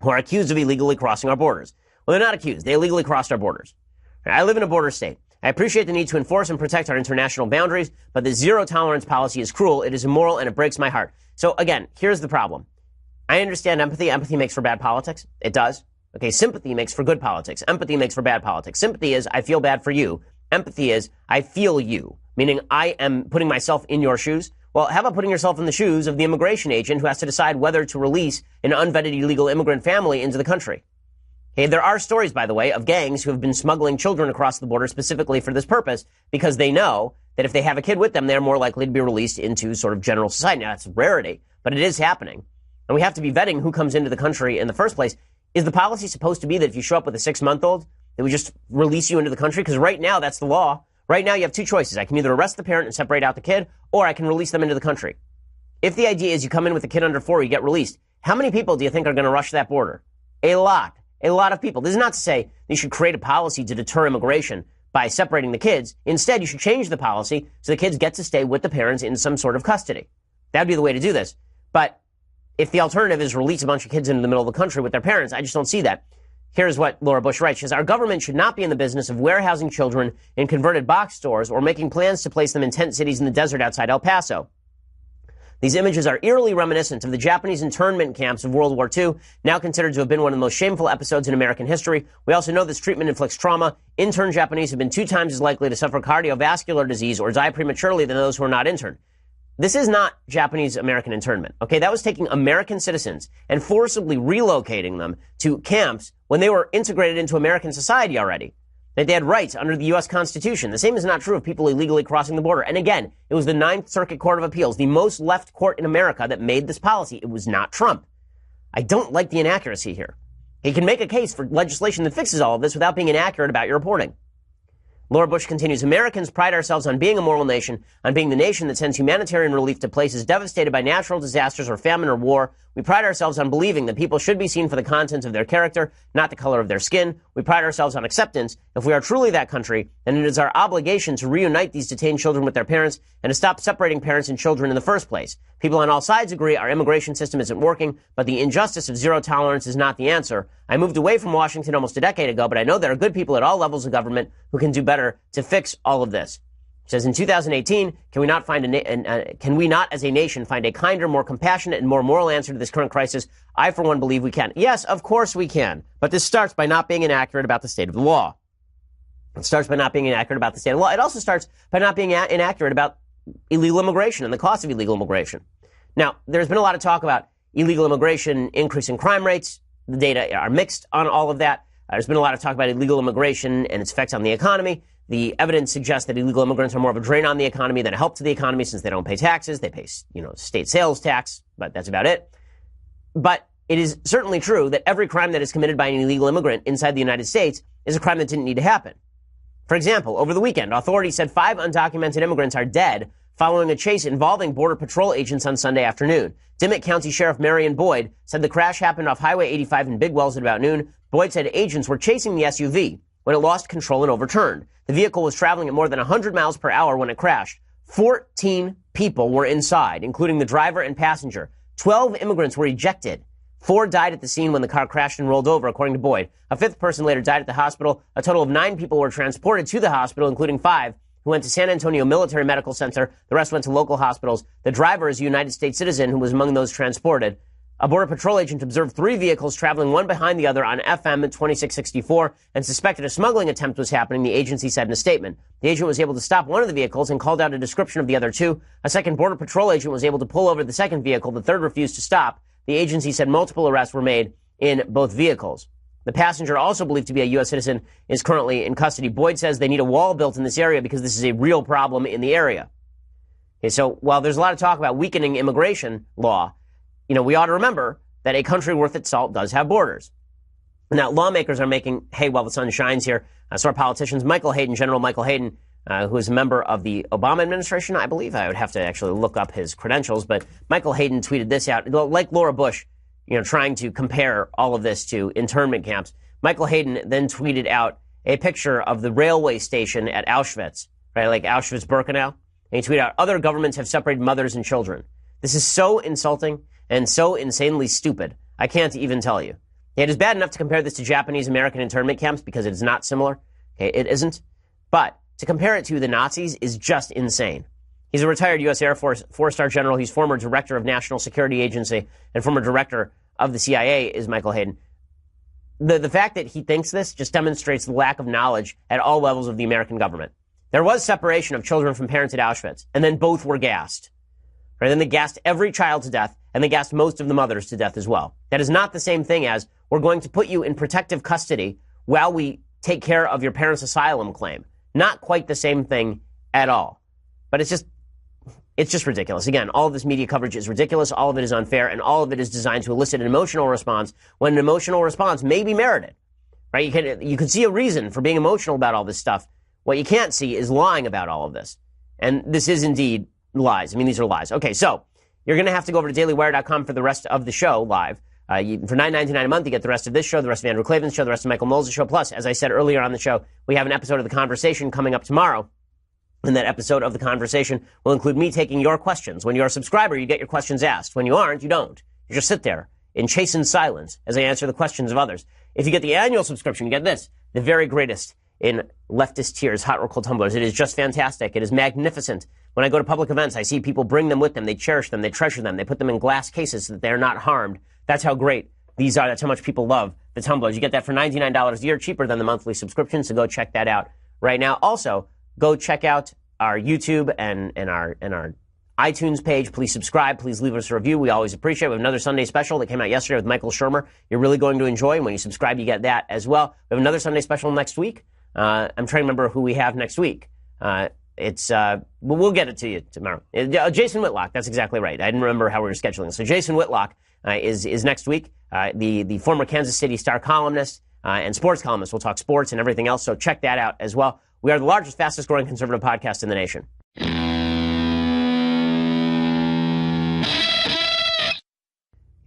[SPEAKER 1] who are accused of illegally crossing our borders. Well, they're not accused. They illegally crossed our borders. I live in a border state. I appreciate the need to enforce and protect our international boundaries, but the zero-tolerance policy is cruel, it is immoral, and it breaks my heart. So, again, here's the problem. I understand empathy. Empathy makes for bad politics. It does. Okay, sympathy makes for good politics. Empathy makes for bad politics. Sympathy is, I feel bad for you. Empathy is, I feel you, meaning I am putting myself in your shoes. Well, how about putting yourself in the shoes of the immigration agent who has to decide whether to release an unvetted illegal immigrant family into the country? Okay, there are stories, by the way, of gangs who have been smuggling children across the border specifically for this purpose because they know that if they have a kid with them, they're more likely to be released into sort of general society. Now, that's a rarity, but it is happening. And we have to be vetting who comes into the country in the first place. Is the policy supposed to be that if you show up with a 6-month-old, that we just release you into the country? Because right now, that's the law. Right now, you have two choices. I can either arrest the parent and separate out the kid, or I can release them into the country. If the idea is you come in with a kid under 4, you get released, how many people do you think are going to rush that border? A lot of people. This is not to say you should create a policy to deter immigration by separating the kids. Instead, you should change the policy so the kids get to stay with the parents in some sort of custody. That'd be the way to do this. But if the alternative is release a bunch of kids into the middle of the country with their parents, I just don't see that. Here's what Laura Bush writes. She says, our government should not be in the business of warehousing children in converted box stores or making plans to place them in tent cities in the desert outside El Paso. These images are eerily reminiscent of the Japanese internment camps of World War II, now considered to have been one of the most shameful episodes in American history. We also know this treatment inflicts trauma. Interned Japanese have been 2 times as likely to suffer cardiovascular disease or die prematurely than those who are not interned. This is not Japanese American internment, okay? That was taking American citizens and forcibly relocating them to camps when they were integrated into American society already. That they had rights under the U.S. Constitution. The same is not true of people illegally crossing the border. And again, it was the Ninth Circuit Court of Appeals, the most left court in America, that made this policy. It was not Trump. I don't like the inaccuracy here. He can make a case for legislation that fixes all of this without being inaccurate about your reporting. Laura Bush continues, Americans pride ourselves on being a moral nation, on being the nation that sends humanitarian relief to places devastated by natural disasters or famine or war. We pride ourselves on believing that people should be seen for the content of their character, not the color of their skin. We pride ourselves on acceptance. If we are truly that country, then it is our obligation to reunite these detained children with their parents and to stop separating parents and children in the first place. People on all sides agree our immigration system isn't working, but the injustice of zero tolerance is not the answer. I moved away from Washington almost a decade ago, but I know there are good people at all levels of government who can do better to fix all of this. It says in 2018, can we not as a nation find a kinder, more compassionate, and more moral answer to this current crisis? I, for one, believe we can. Yes, of course we can. But this starts by not being inaccurate about the state of the law. It starts by not being inaccurate about the state of the law. It also starts by not being inaccurate about illegal immigration and the cost of illegal immigration. Now, there's been a lot of talk about illegal immigration increasing crime rates. The data are mixed on all of that. There's been a lot of talk about illegal immigration and its effects on the economy. The evidence suggests that illegal immigrants are more of a drain on the economy than a help to the economy since they don't pay taxes. They pay, state sales tax, but that's about it. But it is certainly true that every crime that is committed by an illegal immigrant inside the United States is a crime that didn't need to happen. For example, over the weekend, authorities said 5 undocumented immigrants are dead following a chase involving Border Patrol agents on Sunday afternoon. Dimmitt County Sheriff Marion Boyd said the crash happened off Highway 85 in Big Wells at about noon. Boyd said agents were chasing the SUV when it lost control and overturned. The vehicle was traveling at more than 100 miles per hour when it crashed. 14 people were inside, including the driver and passenger. 12 immigrants were ejected. 4 died at the scene when the car crashed and rolled over, according to Boyd. A 5th person later died at the hospital. A total of 9 people were transported to the hospital, including 5 who went to San Antonio Military Medical Center. The rest went to local hospitals. The driver is a United States citizen who was among those transported. A Border Patrol agent observed 3 vehicles traveling one behind the other on FM 2664 and suspected a smuggling attempt was happening, the agency said in a statement. The agent was able to stop one of the vehicles and called out a description of the other 2. A second Border Patrol agent was able to pull over the second vehicle. The third refused to stop. The agency said multiple arrests were made in both vehicles. The passenger, also believed to be a U.S. citizen, is currently in custody. Boyd says they need a wall built in this area because this is a real problem in the area. Okay, so while there's a lot of talk about weakening immigration law, we ought to remember that a country worth its salt does have borders. Now, lawmakers are making hay while the sun shines here. So are politicians. General Michael Hayden, who is a member of the Obama administration, I believe. I would have to actually look up his credentials. But Michael Hayden tweeted this out. Like Laura Bush, trying to compare all of this to internment camps. Michael Hayden then tweeted out a picture of the railway station at Auschwitz, right? Like Auschwitz-Birkenau. And he tweeted out, other governments have separated mothers and children. This is so insulting and so insanely stupid. I can't even tell you. It is bad enough to compare this to Japanese American internment camps because it is not similar. Okay, it isn't. But to compare it to the Nazis is just insane. He's a retired U.S. Air Force 4-star general. He's former director of National Security Agency and former director of the CIA is Michael Hayden. The fact that he thinks this just demonstrates the lack of knowledge at all levels of the American government. There was separation of children from parents at Auschwitz, and then both were gassed. Right? Then they gassed every child to death, and they gassed most of the mothers to death as well. That is not the same thing as we're going to put you in protective custody while we take care of your parents' asylum claim. Not quite the same thing at all. But it's just ridiculous. Again, all of this media coverage is ridiculous. All of it is unfair, and all of it is designed to elicit an emotional response when an emotional response may be merited. Right? You can see a reason for being emotional about all this stuff. What you can't see is lying about all of this. And this is indeed lies. I mean, these are lies. Okay, so you're going to have to go over to dailywire.com for the rest of the show live. For $9.99 a month, you get the rest of this show, the rest of Andrew Klavan's show, the rest of Michael Knowles' show. Plus, as I said earlier on the show, we have an episode of The Conversation coming up tomorrow. And that episode of The Conversation will include me taking your questions. When you're a subscriber, you get your questions asked. When you aren't, you don't. You just sit there in chastened silence as I answer the questions of others. If you get the annual subscription, you get this, the very greatest in leftist tears, hot or cold tumblers. It is just fantastic. It is magnificent. When I go to public events, I see people bring them with them. They cherish them. They treasure them. They put them in glass cases so that they're not harmed. That's how great these are. That's how much people love the tumblers. You get that for $99 a year, cheaper than the monthly subscription. So go check that out right now. Also, go check out our YouTube and our iTunes page. Please subscribe. Please leave us a review. We always appreciate it. We have another Sunday special that came out yesterday with Michael Shermer. You're really going to enjoy. And when you subscribe, you get that as well. We have another Sunday special next week. I'm trying to remember who we have next week. We'll get it to you tomorrow. Jason Whitlock. That's exactly right. I didn't remember how we were scheduling. So Jason Whitlock is next week. The former Kansas City Star columnist and sports columnist. We'll talk sports and everything else. So check that out as well. We are the largest, fastest growing conservative podcast in the nation.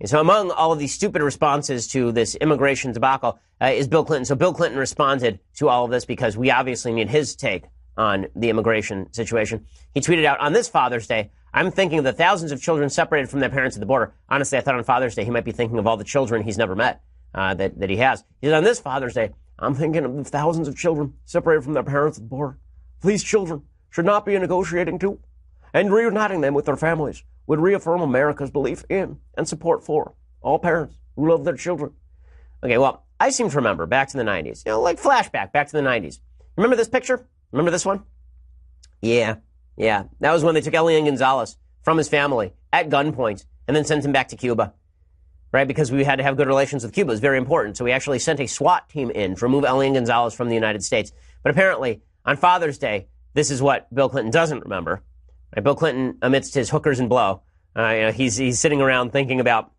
[SPEAKER 1] And so among all of these stupid responses to this immigration debacle is Bill Clinton. So Bill Clinton responded to all of this because we obviously need his take on the immigration situation. He tweeted out, on this Father's Day, I'm thinking of the thousands of children separated from their parents at the border. Honestly, I thought on Father's Day he might be thinking of all the children he's never met that he has. He said, on this Father's Day, I'm thinking of the thousands of children separated from their parents at the border. These children should not be a negotiating tool, and reuniting them with their families would reaffirm America's belief in and support for all parents who love their children. Okay, well, I seem to remember back to the 90s, like flashback back to the 90s. Remember this picture? Remember this one? Yeah. That was when they took Elian Gonzalez from his family at gunpoint and then sent him back to Cuba, right? Because we had to have good relations with Cuba. It was very important. So we actually sent a SWAT team in to remove Elian Gonzalez from the United States. But apparently, on Father's Day, this is what Bill Clinton doesn't remember. Right? Bill Clinton, amidst his hookers and blow, he's sitting around thinking about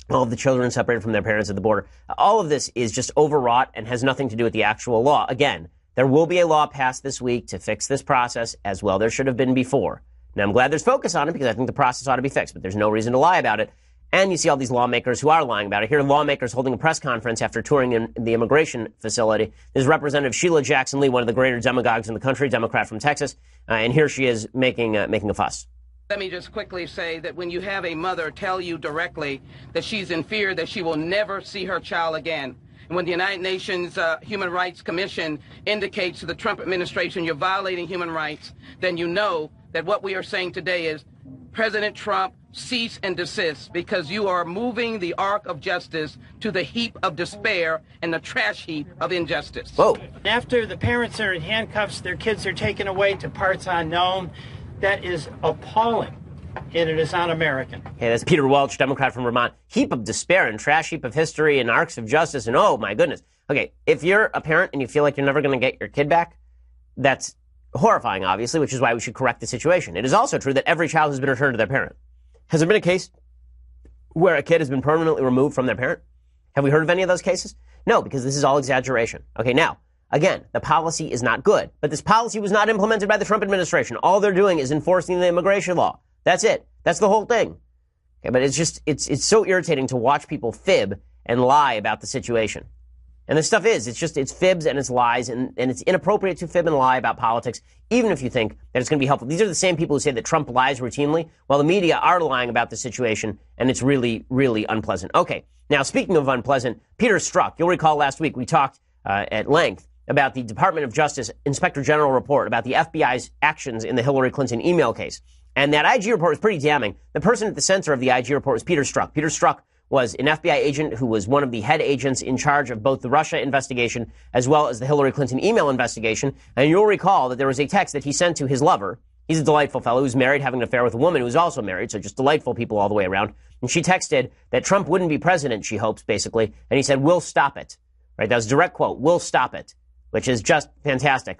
[SPEAKER 1] all of the children separated from their parents at the border. All of this is just overwrought and has nothing to do with the actual law. Again, there will be a law passed this week to fix this process as well. There should have been before. Now, I'm glad there's focus on it because I think the process ought to be fixed, but there's no reason to lie about it. And you see all these lawmakers who are lying about it. Here, lawmakers holding a press conference after touring in the immigration facility. This is Representative Sheila Jackson Lee, one of the greater demagogues in the country, Democrat from Texas. And here she is making a fuss.
[SPEAKER 4] Let me just quickly say that when you have a mother tell you directly that she's in fear that she will never see her child again, and when the United Nations Human Rights Commission indicates to the Trump administration you're violating human rights, then you know that what we are saying today is, President Trump, cease and desist, because you are moving the arc of justice to the heap of despair and the trash heap of injustice.
[SPEAKER 1] Whoa.
[SPEAKER 6] After the parents are in handcuffs, their kids are taken away to parts unknown. That is appalling, and it is un-American.
[SPEAKER 1] Okay, that's Peter Welch, Democrat from Vermont. Heap of despair and trash heap of history and arcs of justice, and oh my goodness. Okay, if you're a parent and you feel like you're never going to get your kid back, that's horrifying, obviously, which is why we should correct the situation. It is also true that every child has been returned to their parent. Has there been a case where a kid has been permanently removed from their parent? Have we heard of any of those cases? No, because this is all exaggeration. Okay, now, again, the policy is not good, but this policy was not implemented by the Trump administration. All they're doing is enforcing the immigration law. That's it. That's the whole thing. Okay, but it's so irritating to watch people fib and lie about the situation. And the stuff is, it's fibs and it's lies, and it's inappropriate to fib and lie about politics, even if you think that it's going to be helpful. These are the same people who say that Trump lies routinely, while the media are lying about the situation, and it's really, really unpleasant. Okay, now speaking of unpleasant, Peter Strzok, you'll recall last week we talked at length about the Department of Justice Inspector General report about the FBI's actions in the Hillary Clinton email case. And that IG report was pretty damning. The person at the center of the IG report was Peter Strzok. Peter Strzok was an FBI agent who was one of the head agents in charge of both the Russia investigation as well as the Hillary Clinton email investigation. And you'll recall that there was a text that he sent to his lover. He's a delightful fellow who's married, having an affair with a woman who's also married, so just delightful people all the way around. And she texted that Trump wouldn't be president, she hopes, basically. And he said, we'll stop it. Right? That was a direct quote. We'll stop it, which is just fantastic.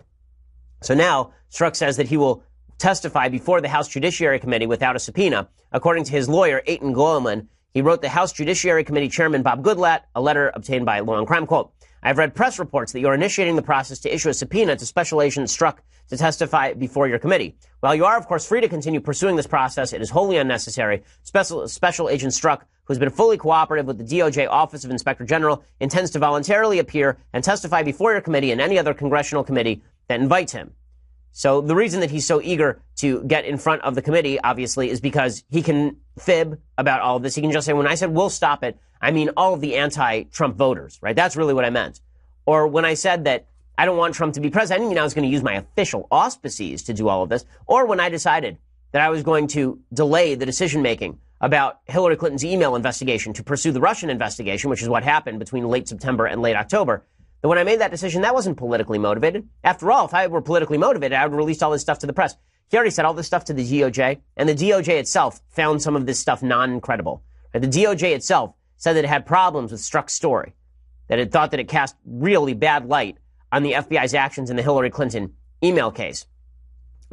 [SPEAKER 1] So now Strzok says that he will testify before the House Judiciary Committee without a subpoena. According to his lawyer, Eitan Goelman, he wrote the House Judiciary Committee Chairman Bob Goodlatte a letter obtained by Law and Crime. Quote, I've read press reports that you're initiating the process to issue a subpoena to Special Agent Strzok to testify before your committee. While you are, of course, free to continue pursuing this process, it is wholly unnecessary. Special Agent Strzok, who's been fully cooperative with the DOJ Office of Inspector General, intends to voluntarily appear and testify before your committee and any other congressional committee that invites him. So the reason that he's so eager to get in front of the committee, obviously, is because he can fib about all of this. He can just say, when I said we'll stop it, I mean all of the anti-Trump voters, right? That's really what I meant. Or when I said that I don't want Trump to be president, I didn't mean I was going to use my official auspices to do all of this. Or when I decided that I was going to delay the decision-making about Hillary Clinton's email investigation to pursue the Russian investigation, which is what happened between late September and late October, that when I made that decision, that wasn't politically motivated. After all, if I were politically motivated, I would release all this stuff to the press. He already said all this stuff to the DOJ, and the DOJ itself found some of this stuff non-credible. The DOJ itself said that it had problems with Strzok's story, that it thought that it cast really bad light on the FBI's actions in the Hillary Clinton email case.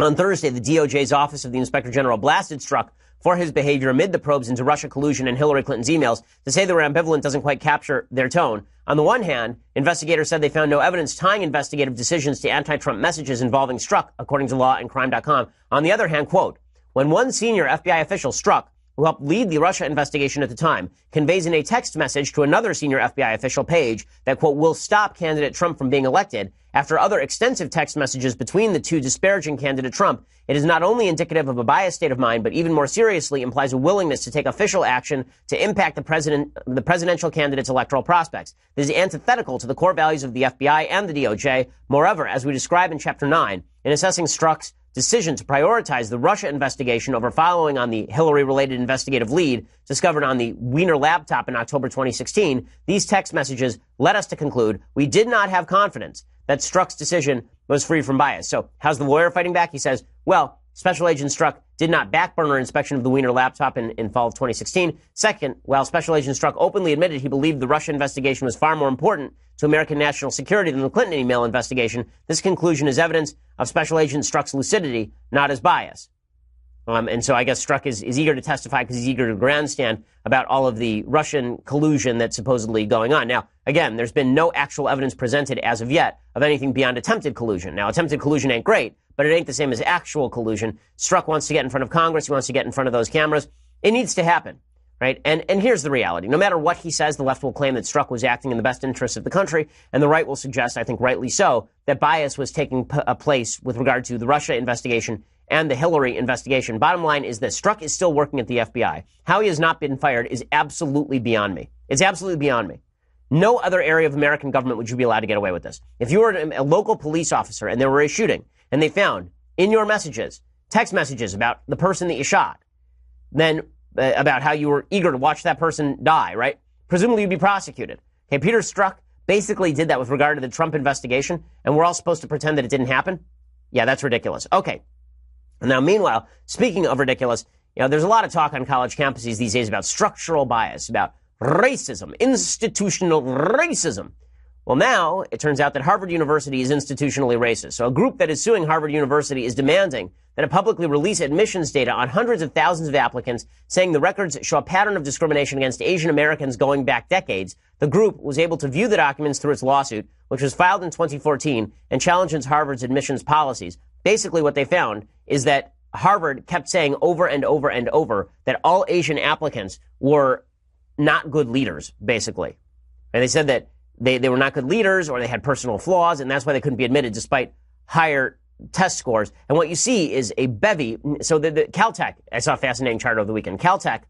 [SPEAKER 1] On Thursday, the DOJ's Office of the Inspector General blasted Strzok for his behavior amid the probes into Russia collusion and Hillary Clinton's emails. To say they were ambivalent doesn't quite capture their tone. On the one hand, investigators said they found no evidence tying investigative decisions to anti-Trump messages involving Strzok, according to lawandcrime.com. On the other hand, quote, when one senior FBI official, Strzok, who helped lead the Russia investigation at the time, conveys in a text message to another senior FBI official, Page, that, quote, will stop candidate Trump from being elected, after other extensive text messages between the two disparaging candidate Trump, it is not only indicative of a biased state of mind, but even more seriously implies a willingness to take official action to impact the presidential candidate's electoral prospects. This is antithetical to the core values of the FBI and the DOJ. Moreover, as we describe in Chapter 9, in assessing Strzok's decision to prioritize the Russia investigation over following on the Hillary-related investigative lead discovered on the Wiener laptop in October 2016, these text messages led us to conclude we did not have confidence that Strzok's decision was free from bias. So how's the lawyer fighting back? He says, well, Special Agent Strzok did not backburner inspection of the Wiener laptop in fall of 2016. Second, while Special Agent Strzok openly admitted he believed the Russia investigation was far more important to American national security than the Clinton email investigation, this conclusion is evidence of Special Agent Strzok's lucidity, not his bias. And so I guess Strzok is eager to testify because he's eager to grandstand about all of the Russian collusion that's supposedly going on. Now, again, there's been no actual evidence presented as of yet of anything beyond attempted collusion. Now, attempted collusion ain't great, but it ain't the same as actual collusion. Strzok wants to get in front of Congress. He wants to get in front of those cameras. It needs to happen, right? And here's the reality. No matter what he says, the left will claim that Strzok was acting in the best interests of the country, and the right will suggest, I think rightly so, that bias was taking place with regard to the Russia investigation and the Hillary investigation. Bottom line is this. Strzok is still working at the FBI. How he has not been fired is absolutely beyond me. It's absolutely beyond me. No other area of American government would you be allowed to get away with this. If you were a local police officer and there were a shooting and they found in your messages, text messages about the person that you shot, then about how you were eager to watch that person die, right? Presumably you'd be prosecuted. Okay, Peter Strzok basically did that with regard to the Trump investigation, and we're all supposed to pretend that it didn't happen? Yeah, that's ridiculous. Okay. Now, meanwhile, speaking of ridiculous, there's a lot of talk on college campuses these days about structural bias, about racism, institutional racism. Well, now it turns out that Harvard University is institutionally racist. So a group that is suing Harvard University is demanding that it publicly release admissions data on hundreds of thousands of applicants, saying the records show a pattern of discrimination against Asian Americans going back decades. The group was able to view the documents through its lawsuit, which was filed in 2014 and challenges Harvard's admissions policies. Basically, what they found is that Harvard kept saying over and over and over that all Asian applicants were not good leaders, basically. And they said that they were not good leaders or they had personal flaws, and that's why they couldn't be admitted despite higher test scores. And what you see is a bevy. So the Caltech, I saw a fascinating chart over the weekend. Caltech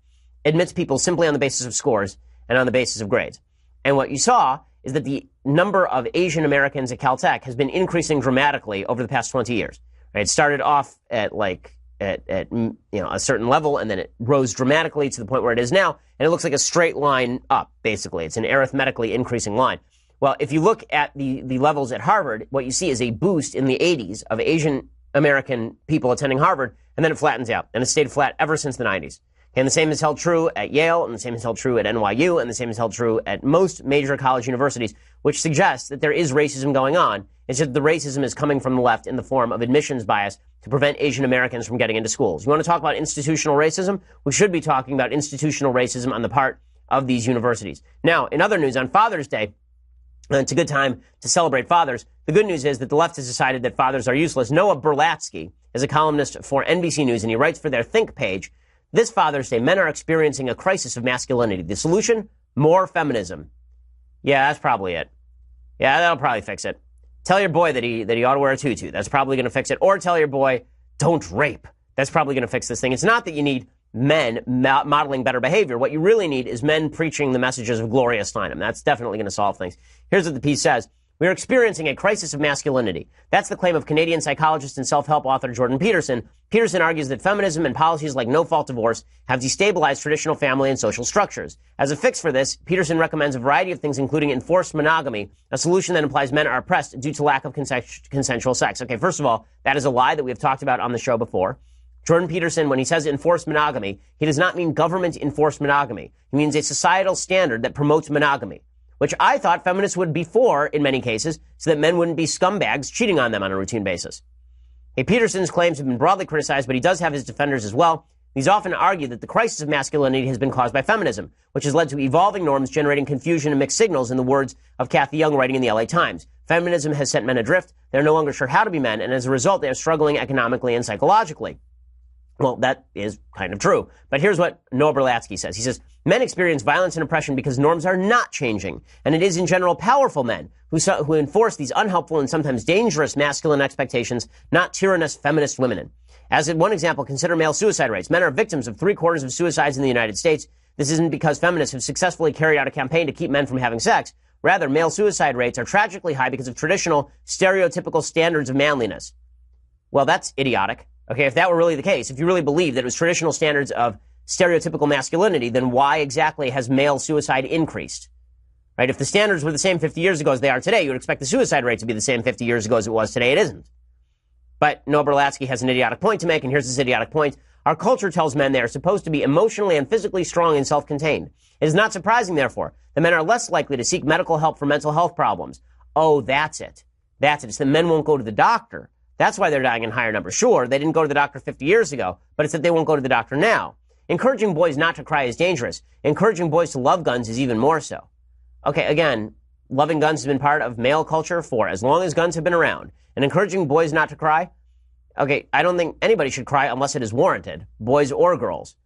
[SPEAKER 1] admits people simply on the basis of scores and on the basis of grades. And what you saw is that the number of Asian Americans at Caltech has been increasing dramatically over the past 20 years. Right? It started off at a certain level, and then it rose dramatically to the point where it is now, and it looks like a straight line up, basically. It's an arithmetically increasing line. Well, if you look at the levels at Harvard, what you see is a boost in the 80s of Asian American people attending Harvard, and then it flattens out, and it stayed flat ever since the 90s. And the same is held true at Yale, and the same is held true at NYU, and the same is held true at most major college universities, which suggests that there is racism going on. It's just the racism is coming from the left in the form of admissions bias to prevent Asian Americans from getting into schools. You want to talk about institutional racism? We should be talking about institutional racism on the part of these universities. Now, in other news, on Father's Day, it's a good time to celebrate fathers. The good news is that the left has decided that fathers are useless. Noah Berlatsky is a columnist for NBC News, and he writes for their Think page This Father's Day, men are experiencing a crisis of masculinity. The solution? More feminism. Yeah, that's probably it. Yeah, that'll probably fix it. Tell your boy that he ought to wear a tutu. That's probably going to fix it. Or tell your boy, don't rape. That's probably going to fix this thing. It's not that you need men modeling better behavior. What you really need is men preaching the messages of Gloria Steinem. That's definitely going to solve things. Here's what the piece says. We are experiencing a crisis of masculinity. That's the claim of Canadian psychologist and self-help author Jordan Peterson. Peterson argues that feminism and policies like no-fault divorce have destabilized traditional family and social structures. As a fix for this, Peterson recommends a variety of things, including enforced monogamy, a solution that implies men are oppressed due to lack of consensual sex. Okay, first of all, that is a lie that we have talked about on the show before. Jordan Peterson, when he says enforced monogamy, he does not mean government-enforced monogamy. He means a societal standard that promotes monogamy, which I thought feminists would be for in many cases, so that men wouldn't be scumbags cheating on them on a routine basis. Hey, Peterson's claims have been broadly criticized, but he does have his defenders as well. He's often argued that the crisis of masculinity has been caused by feminism, which has led to evolving norms generating confusion and mixed signals, in the words of Kathy Young writing in the LA Times. Feminism has sent men adrift. They're no longer sure how to be men, and as a result, they are struggling economically and psychologically. Well, that is kind of true. But here's what Noah Berlatsky says. He says, men experience violence and oppression because norms are not changing. And it is in general powerful men who enforce these unhelpful and sometimes dangerous masculine expectations, not tyrannous feminist women. As one example, consider male suicide rates. Men are victims of 3/4 of suicides in the United States. This isn't because feminists have successfully carried out a campaign to keep men from having sex. Rather, male suicide rates are tragically high because of traditional, stereotypical standards of manliness. Well, that's idiotic. Okay, if that were really the case, if you really believe that it was traditional standards of stereotypical masculinity, then why exactly has male suicide increased? Right? If the standards were the same 50 years ago as they are today, you would expect the suicide rate to be the same 50 years ago as it was today. It isn't. But Noah Berlatsky has an idiotic point to make, and here's his idiotic point. Our culture tells men they are supposed to be emotionally and physically strong and self-contained. It is not surprising, therefore, that men are less likely to seek medical help for mental health problems. Oh, that's it. That's it. It's that men won't go to the doctor. That's why they're dying in higher numbers. Sure, they didn't go to the doctor 50 years ago, but it's that they won't go to the doctor now. Encouraging boys not to cry is dangerous. Encouraging boys to love guns is even more so. Okay, again, loving guns has been part of male culture for as long as guns have been around. And encouraging boys not to cry? Okay, I don't think anybody should cry unless it is warranted, boys or girls.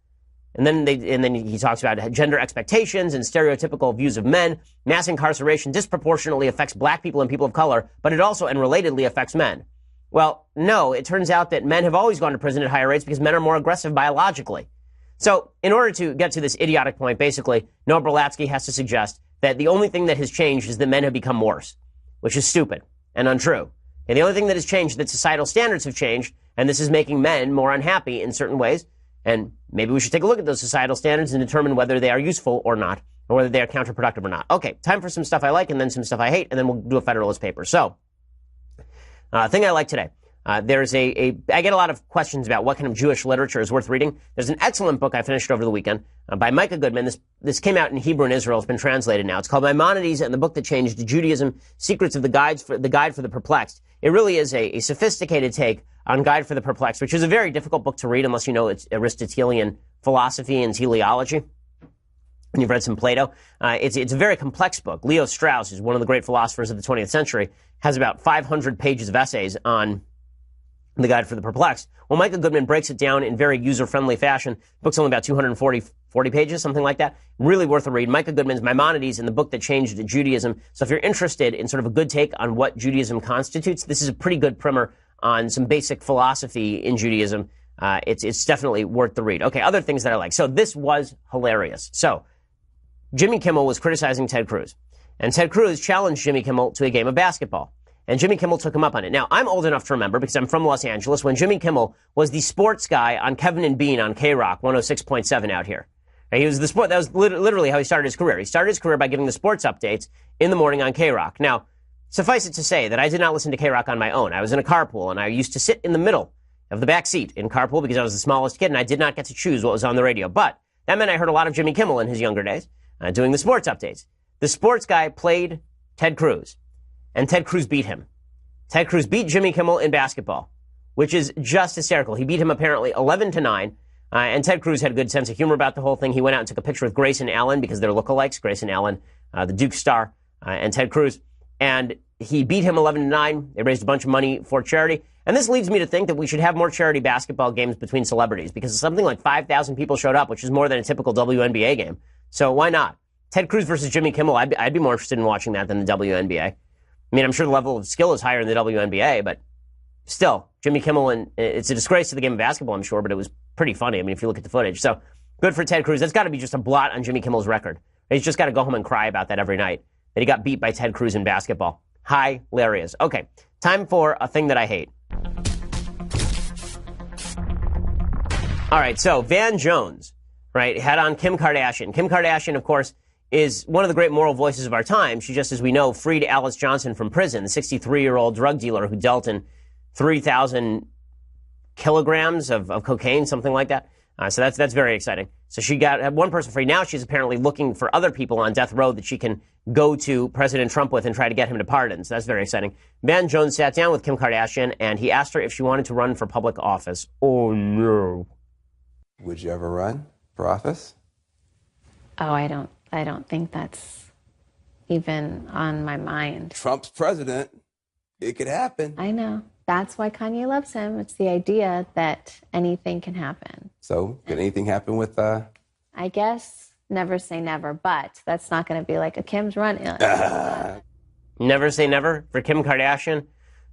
[SPEAKER 1] And then he talks about gender expectations and stereotypical views of men. Mass incarceration disproportionately affects black people and people of color, but it also and relatedly affects men. Well, no, it turns out that men have always gone to prison at higher rates because men are more aggressive biologically. So in order to get to this idiotic point, basically, Noah Berlatsky has to suggest that the only thing that has changed is that men have become worse, which is stupid and untrue. And the only thing that has changed is that societal standards have changed, and this is making men more unhappy in certain ways. And maybe we should take a look at those societal standards and determine whether they are useful or not, or whether they are counterproductive or not. Okay, time for some stuff I like and then some stuff I hate, and then we'll do a Federalist paper. So, thing I like today. I get a lot of questions about what kind of Jewish literature is worth reading. There's an excellent book I finished over the weekend by Micah Goodman. This came out in Hebrew in Israel. It's been translated now. It's called Maimonides and the Book That Changed Judaism: Secrets of the Guide for the Perplexed. It really is a sophisticated take on Guide for the Perplexed, which is a very difficult book to read unless you know it's Aristotelian philosophy and teleology. And you've read some Plato. It's a very complex book. Leo Strauss, who's one of the great philosophers of the 20th century, has about 500 pages of essays on the Guide for the Perplexed. Well, Micah Goodman breaks it down in very user-friendly fashion. The book's only about 240 pages, something like that. Really worth a read. Micah Goodman's Maimonides and the Book That Changed Judaism. So if you're interested in sort of a good take on what Judaism constitutes, this is a pretty good primer on some basic philosophy in Judaism. It's definitely worth the read. Okay, other things that I like. So this was hilarious. So Jimmy Kimmel was criticizing Ted Cruz. And Ted Cruz challenged Jimmy Kimmel to a game of basketball. And Jimmy Kimmel took him up on it. Now, I'm old enough to remember, because I'm from Los Angeles, when Jimmy Kimmel was the sports guy on Kevin and Bean on K-Rock 106.7 out here. He was that was literally how he started his career. He started his career by giving the sports updates in the morning on K-Rock. Now, suffice it to say that I did not listen to K-Rock on my own. I was in a carpool, and I used to sit in the middle of the back seat in carpool because I was the smallest kid, and I did not get to choose what was on the radio. But that meant I heard a lot of Jimmy Kimmel in his younger days doing the sports updates. The sports guy played Ted Cruz, and Ted Cruz beat him. Ted Cruz beat Jimmy Kimmel in basketball, which is just hysterical. He beat him apparently 11-9, and Ted Cruz had a good sense of humor about the whole thing. He went out and took a picture with Grayson Allen because they're lookalikes, Grayson Allen, the Duke star, and Ted Cruz. And he beat him 11-9. They raised a bunch of money for charity. And this leads me to think that we should have more charity basketball games between celebrities because something like 5,000 people showed up, which is more than a typical WNBA game. So why not? Ted Cruz versus Jimmy Kimmel, I'd be more interested in watching that than the WNBA. I mean, I'm sure the level of skill is higher in the WNBA, but still, Jimmy Kimmel, and it's a disgrace to the game of basketball, I'm sure, but it was pretty funny. I mean, if you look at the footage. So good for Ted Cruz. That's got to be just a blot on Jimmy Kimmel's record. He's just got to go home and cry about that every night, that he got beat by Ted Cruz in basketball. Hilarious. Okay, time for a thing that I hate. All right, so Van Jones, right, had on Kim Kardashian. Kim Kardashian, of course, is one of the great moral voices of our time. She just, as we know, freed Alice Johnson from prison, the 63-year-old drug dealer who dealt in 3,000 kilograms of cocaine, something like that. So that's very exciting. So she got one person free. Now she's apparently looking for other people on death row that she can go to President Trump with and try to get him to pardon. So that's very exciting. Van Jones sat down with Kim Kardashian, and he asked her if she wanted to run for public office. Oh, no.
[SPEAKER 7] Would you ever run for office?
[SPEAKER 8] Oh, I don't think that's even on my mind.
[SPEAKER 7] Trump's president. It could happen.
[SPEAKER 8] I know. That's why Kanye loves him. It's the idea that anything can happen.
[SPEAKER 7] So, could anything happen with,
[SPEAKER 8] I guess never say never, but that's not going to be like a Kim's run.
[SPEAKER 1] Never say never for Kim Kardashian.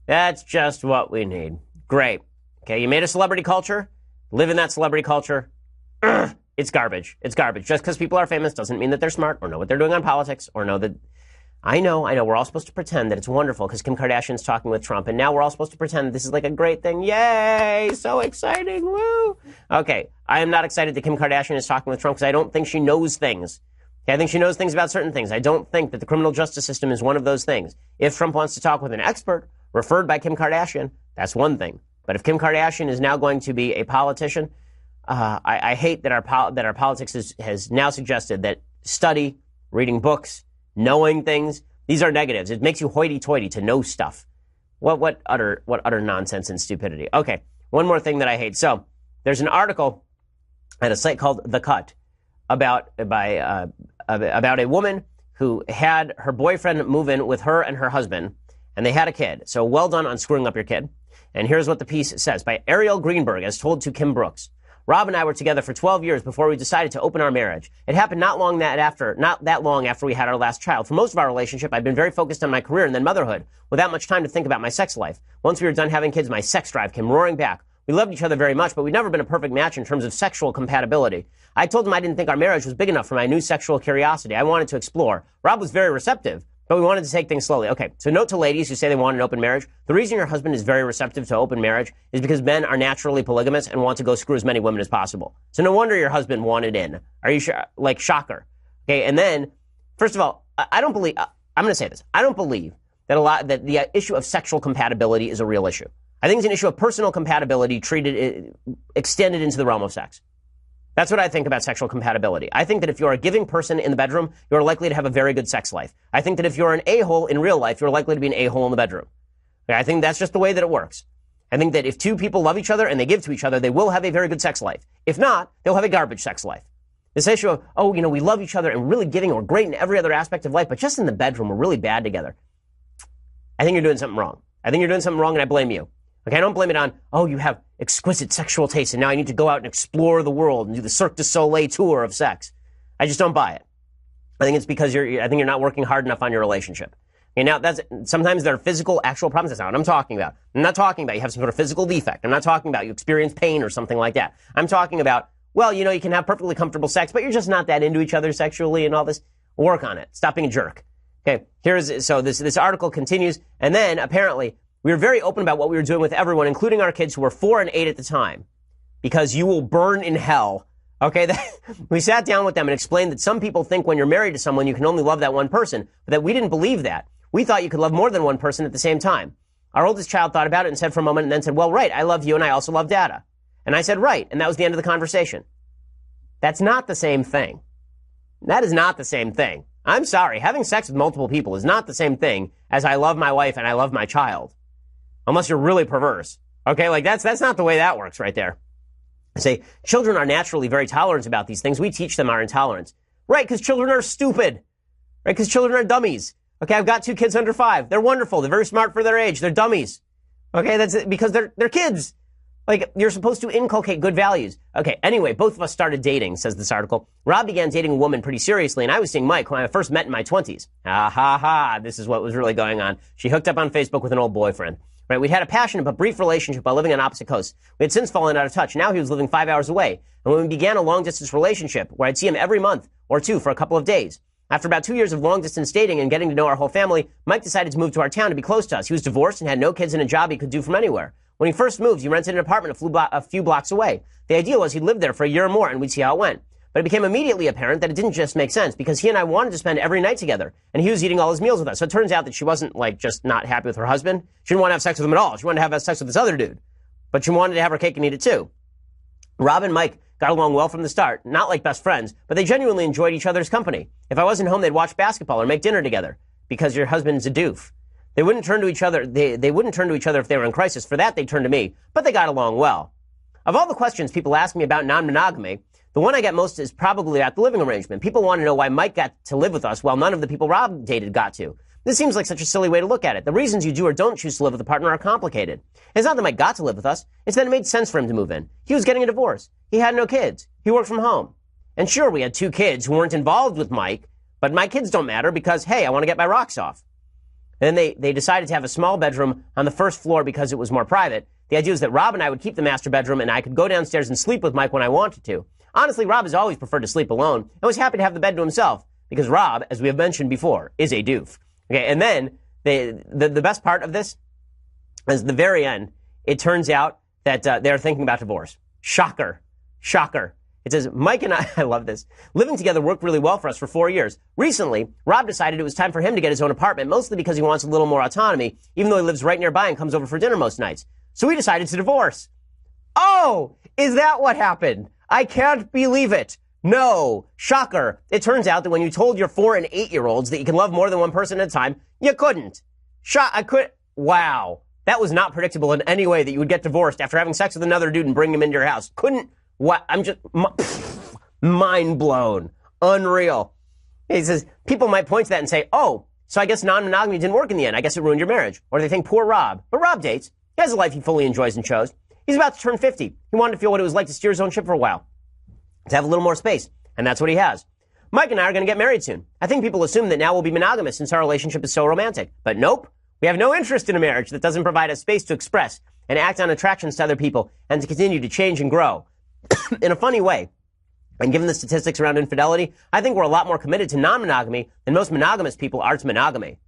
[SPEAKER 1] That's just what we need. Great. Okay, you made a celebrity culture. Live in that celebrity culture. It's garbage. It's garbage. Just because people are famous doesn't mean that they're smart or know what they're doing on politics or know that... I know. We're all supposed to pretend that it's wonderful because Kim Kardashian's talking with Trump, and now we're all supposed to pretend that this is like a great thing. Yay! So exciting! Woo! Okay, I am not excited that Kim Kardashian is talking with Trump because I don't think she knows things. Okay, I think she knows things about certain things. I don't think that the criminal justice system is one of those things. If Trump wants to talk with an expert referred by Kim Kardashian, that's one thing. But if Kim Kardashian is now going to be a politician, I hate that our politics has now suggested that study, reading books, knowing things, these are negatives. It makes you hoity-toity to know stuff. What utter nonsense and stupidity. Okay, one more thing that I hate. So there's an article at a site called The Cut about a woman who had her boyfriend move in with her and her husband, and they had a kid. So well done on screwing up your kid. And here's what the piece says by Ariel Greenberg, as told to Kim Brooks. Rob and I were together for 12 years before we decided to open our marriage. It happened not that long after we had our last child. For most of our relationship, I'd been very focused on my career and then motherhood, without much time to think about my sex life. Once we were done having kids, my sex drive came roaring back. We loved each other very much, but we'd never been a perfect match in terms of sexual compatibility. I told him I didn't think our marriage was big enough for my new sexual curiosity. I wanted to explore. Rob was very receptive, but we wanted to take things slowly. Okay, so note to ladies who say they want an open marriage. The reason your husband is very receptive to open marriage is because men are naturally polygamous and want to go screw as many women as possible. So no wonder your husband wanted in. Are you sure? Like, shocker. Okay, and then, first of all, I don't believe, I'm going to say this. I don't believe that the issue of sexual compatibility is a real issue. I think it's an issue of personal compatibility extended into the realm of sex. That's what I think about sexual compatibility. I think that if you're a giving person in the bedroom, you're likely to have a very good sex life. I think that if you're an a-hole in real life, you're likely to be an a-hole in the bedroom. Okay, I think that's just the way that it works. I think that if two people love each other and they give to each other, they will have a very good sex life. If not, they'll have a garbage sex life. This issue of, we love each other and really giving, we're great in every other aspect of life, but just in the bedroom, we're really bad together. I think you're doing something wrong. I think you're doing something wrong, and I blame you. Okay, I don't blame it on, you have exquisite sexual taste, and now I need to go out and explore the world and do the Cirque du Soleil tour of sex. I just don't buy it. I think it's because you're not working hard enough on your relationship. Okay, now sometimes there are physical, actual problems. That's not what I'm talking about. I'm not talking about you have some sort of physical defect. I'm not talking about you experience pain or something like that. I'm talking about, you can have perfectly comfortable sex, but you're just not that into each other sexually and all this. Work on it. Stop being a jerk. Okay, this article continues, and then apparently we were very open about what we were doing with everyone, including our kids who were 4 and 8 at the time, because you will burn in hell. Okay, we sat down with them and explained that some people think when you're married to someone, you can only love that one person, but that we didn't believe that. We thought you could love more than one person at the same time. Our oldest child thought about it and said for a moment and then said, well, right, I love you and I also love Dada. And I said, right, and that was the end of the conversation. That's not the same thing. That is not the same thing. I'm sorry, having sex with multiple people is not the same thing as I love my wife and I love my child. Unless you're really perverse. Okay, that's not the way that works right there. I say, children are naturally very tolerant about these things. We teach them our intolerance. Right, because children are stupid. Right, because children are dummies. Okay, I've got 2 kids under 5. They're wonderful. They're very smart for their age. They're dummies. Okay, that's it, because they're kids. Like, you're supposed to inculcate good values. Okay, anyway, both of us started dating, says this article. Rob began dating a woman pretty seriously, and I was seeing Mike when I first met in my 20s. Ha ha ha, this is what was really going on. She hooked up on Facebook with an old boyfriend. Right, we'd had a passionate but brief relationship while living on opposite coasts. We had since fallen out of touch. Now he was living 5 hours away. And when we began a long-distance relationship, where I'd see him every month or 2 for a couple of days, after about 2 years of long-distance dating and getting to know our whole family, Mike decided to move to our town to be close to us. He was divorced and had no kids and a job he could do from anywhere. When he first moved, he rented an apartment a few blocks away. The idea was he'd live there for a year or more and we'd see how it went. But it became immediately apparent that it didn't just make sense because he and I wanted to spend every night together and he was eating all his meals with us. So it turns out that she wasn't like just not happy with her husband. She didn't want to have sex with him at all. She wanted to have sex with this other dude. But she wanted to have her cake and eat it too. Rob and Mike got along well from the start, not like best friends, but they genuinely enjoyed each other's company. If I wasn't home, they'd watch basketball or make dinner together because your husband's a doof. They wouldn't turn to each other. They wouldn't turn to each other if they were in crisis. For that, they'd turn to me, but they got along well. Of all the questions people ask me about non-monogamy, the one I get most is probably about the living arrangement. People want to know why Mike got to live with us while none of the people Rob dated got to. This seems like such a silly way to look at it. The reasons you do or don't choose to live with a partner are complicated. It's not that Mike got to live with us. It's that it made sense for him to move in. He was getting a divorce. He had no kids. He worked from home. And sure, we had 2 kids who weren't involved with Mike, but my kids don't matter because, hey, I want to get my rocks off. And then they decided to have a small bedroom on the first floor because it was more private. The idea was that Rob and I would keep the master bedroom and I could go downstairs and sleep with Mike when I wanted to. Honestly, Rob has always preferred to sleep alone and was happy to have the bed to himself because Rob, as we have mentioned before, is a doof. Okay, and then the best part of this is the very end. It turns out that they're thinking about divorce. Shocker. Shocker. It says, Mike and I love this, living together worked really well for us for 4 years. Recently, Rob decided it was time for him to get his own apartment, mostly because he wants a little more autonomy, even though he lives right nearby and comes over for dinner most nights. So we decided to divorce. Oh, is that what happened? I can't believe it. No. Shocker. It turns out that when you told your 4 and 8-year-olds that you can love more than one person at a time, you couldn't. Wow. That was not predictable in any way that you would get divorced after having sex with another dude and bring him into your house. Couldn't. What? I'm just mind blown. Unreal. He says, people might point to that and say, oh, so I guess non-monogamy didn't work in the end. I guess it ruined your marriage. Or they think, poor Rob. But Rob dates. He has a life he fully enjoys and chose. He's about to turn 50. He wanted to feel what it was like to steer his own ship for a while. To have a little more space. And that's what he has. Mike and I are going to get married soon. I think people assume that now we'll be monogamous since our relationship is so romantic. But nope. We have no interest in a marriage that doesn't provide us space to express and act on attractions to other people and to continue to change and grow. In a funny way, and given the statistics around infidelity, I think we're a lot more committed to non-monogamy than most monogamous people are to monogamy.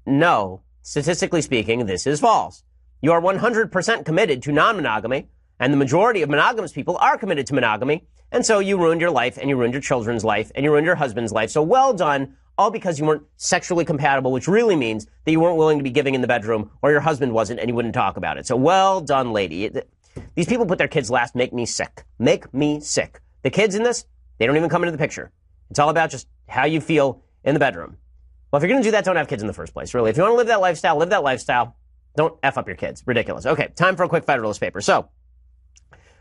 [SPEAKER 1] No, statistically speaking, this is false. You are 100% committed to non-monogamy, and the majority of monogamous people are committed to monogamy, and so you ruined your life, and you ruined your children's life, and you ruined your husband's life. So well done, all because you weren't sexually compatible, which really means that you weren't willing to be giving in the bedroom, or your husband wasn't, and you wouldn't talk about it. So well done, lady. These people put their kids last, make me sick. Make me sick. The kids in this, they don't even come into the picture. It's all about just how you feel in the bedroom. Well, if you're going to do that, don't have kids in the first place, really. If you want to live that lifestyle, live that lifestyle. Don't F up your kids. Ridiculous. Okay, time for a quick Federalist paper. So,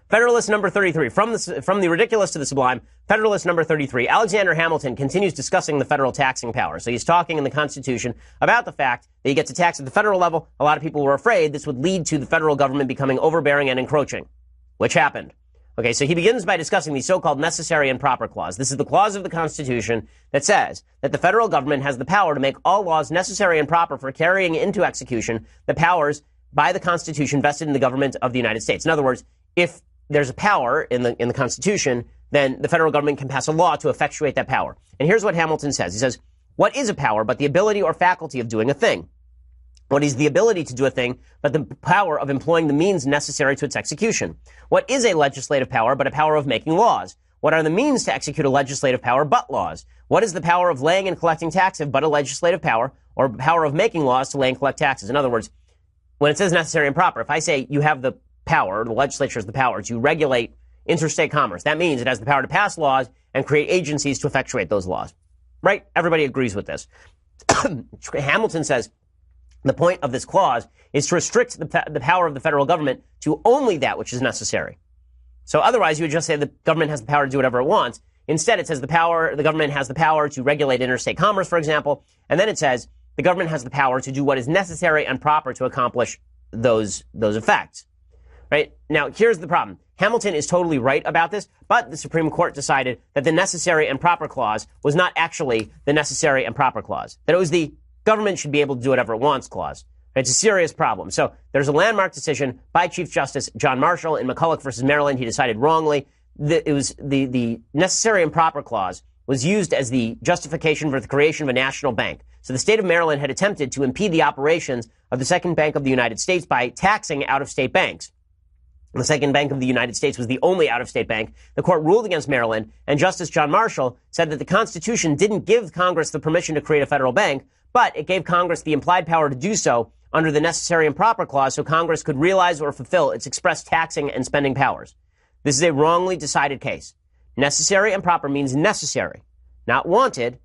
[SPEAKER 1] Federalist number 33. From the ridiculous to the sublime, Federalist number 33. Alexander Hamilton continues discussing the federal taxing power. So he's talking in the Constitution about the fact that he gets to tax at the federal level. A lot of people were afraid this would lead to the federal government becoming overbearing and encroaching, which happened. Okay, so he begins by discussing the so-called necessary and proper clause. This is the clause of the Constitution that says that the federal government has the power to make all laws necessary and proper for carrying into execution the powers by the Constitution vested in the government of the United States. In other words, if there's a power in the Constitution, then the federal government can pass a law to effectuate that power. And here's what Hamilton says. He says, what is a power but the ability or faculty of doing a thing? What is the ability to do a thing but the power of employing the means necessary to its execution? What is a legislative power but a power of making laws? What are the means to execute a legislative power but laws? What is the power of laying and collecting taxes but a legislative power or power of making laws to lay and collect taxes? In other words, when it says necessary and proper, if I say you have the power, the legislature has the power to regulate interstate commerce, that means it has the power to pass laws and create agencies to effectuate those laws. Right? Everybody agrees with this. Hamilton says the point of this clause is to restrict the power of the federal government to only that which is necessary. So otherwise, you would just say the government has the power to do whatever it wants. Instead, it says the government has the power to regulate interstate commerce, for example. And then it says the government has the power to do what is necessary and proper to accomplish those effects. Right? Now, here's the problem. Hamilton is totally right about this, but the Supreme Court decided that the necessary and proper clause was not actually the necessary and proper clause, that it was the government should be able to do whatever it wants clause. It's a serious problem. So there's a landmark decision by Chief Justice John Marshall in McCulloch versus Maryland. He decided wrongly that it was the necessary and proper clause was used as the justification for the creation of a national bank. So the state of Maryland had attempted to impede the operations of the Second Bank of the United States by taxing out-of-state banks. The Second Bank of the United States was the only out-of-state bank. The court ruled against Maryland, and Justice John Marshall said that the Constitution didn't give Congress the permission to create a federal bank, but it gave Congress the implied power to do so under the necessary and proper clause so Congress could realize or fulfill its express taxing and spending powers. This is a wrongly decided case. Necessary and proper means necessary, not wanted,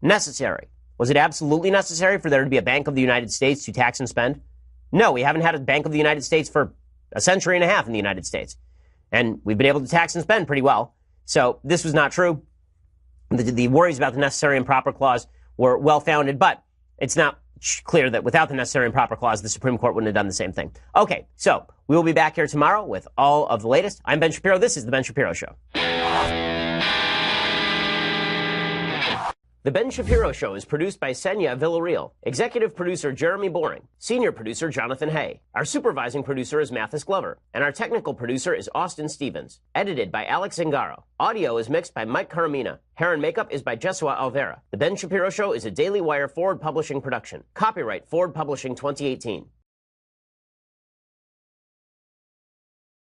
[SPEAKER 1] necessary. Was it absolutely necessary for there to be a Bank of the United States to tax and spend? No, we haven't had a Bank of the United States for a century and a half in the United States. And we've been able to tax and spend pretty well. So this was not true. The worries about the necessary and proper clause were well-founded, but it's not clear that without the necessary and proper clause, the Supreme Court wouldn't have done the same thing. Okay, so we will be back here tomorrow with all of the latest. I'm Ben Shapiro. This is The Ben Shapiro Show. The Ben Shapiro Show is produced by Senya Villarreal, executive producer Jeremy Boring, senior producer Jonathan Hay. Our supervising producer is Mathis Glover, and our technical producer is Austin Stevens. Edited by Alex Zingaro. Audio is mixed by Mike Caramina. Hair and makeup is by Jesua Alvera. The Ben Shapiro Show is a Daily Wire Forward Publishing production. Copyright Forward Publishing 2018.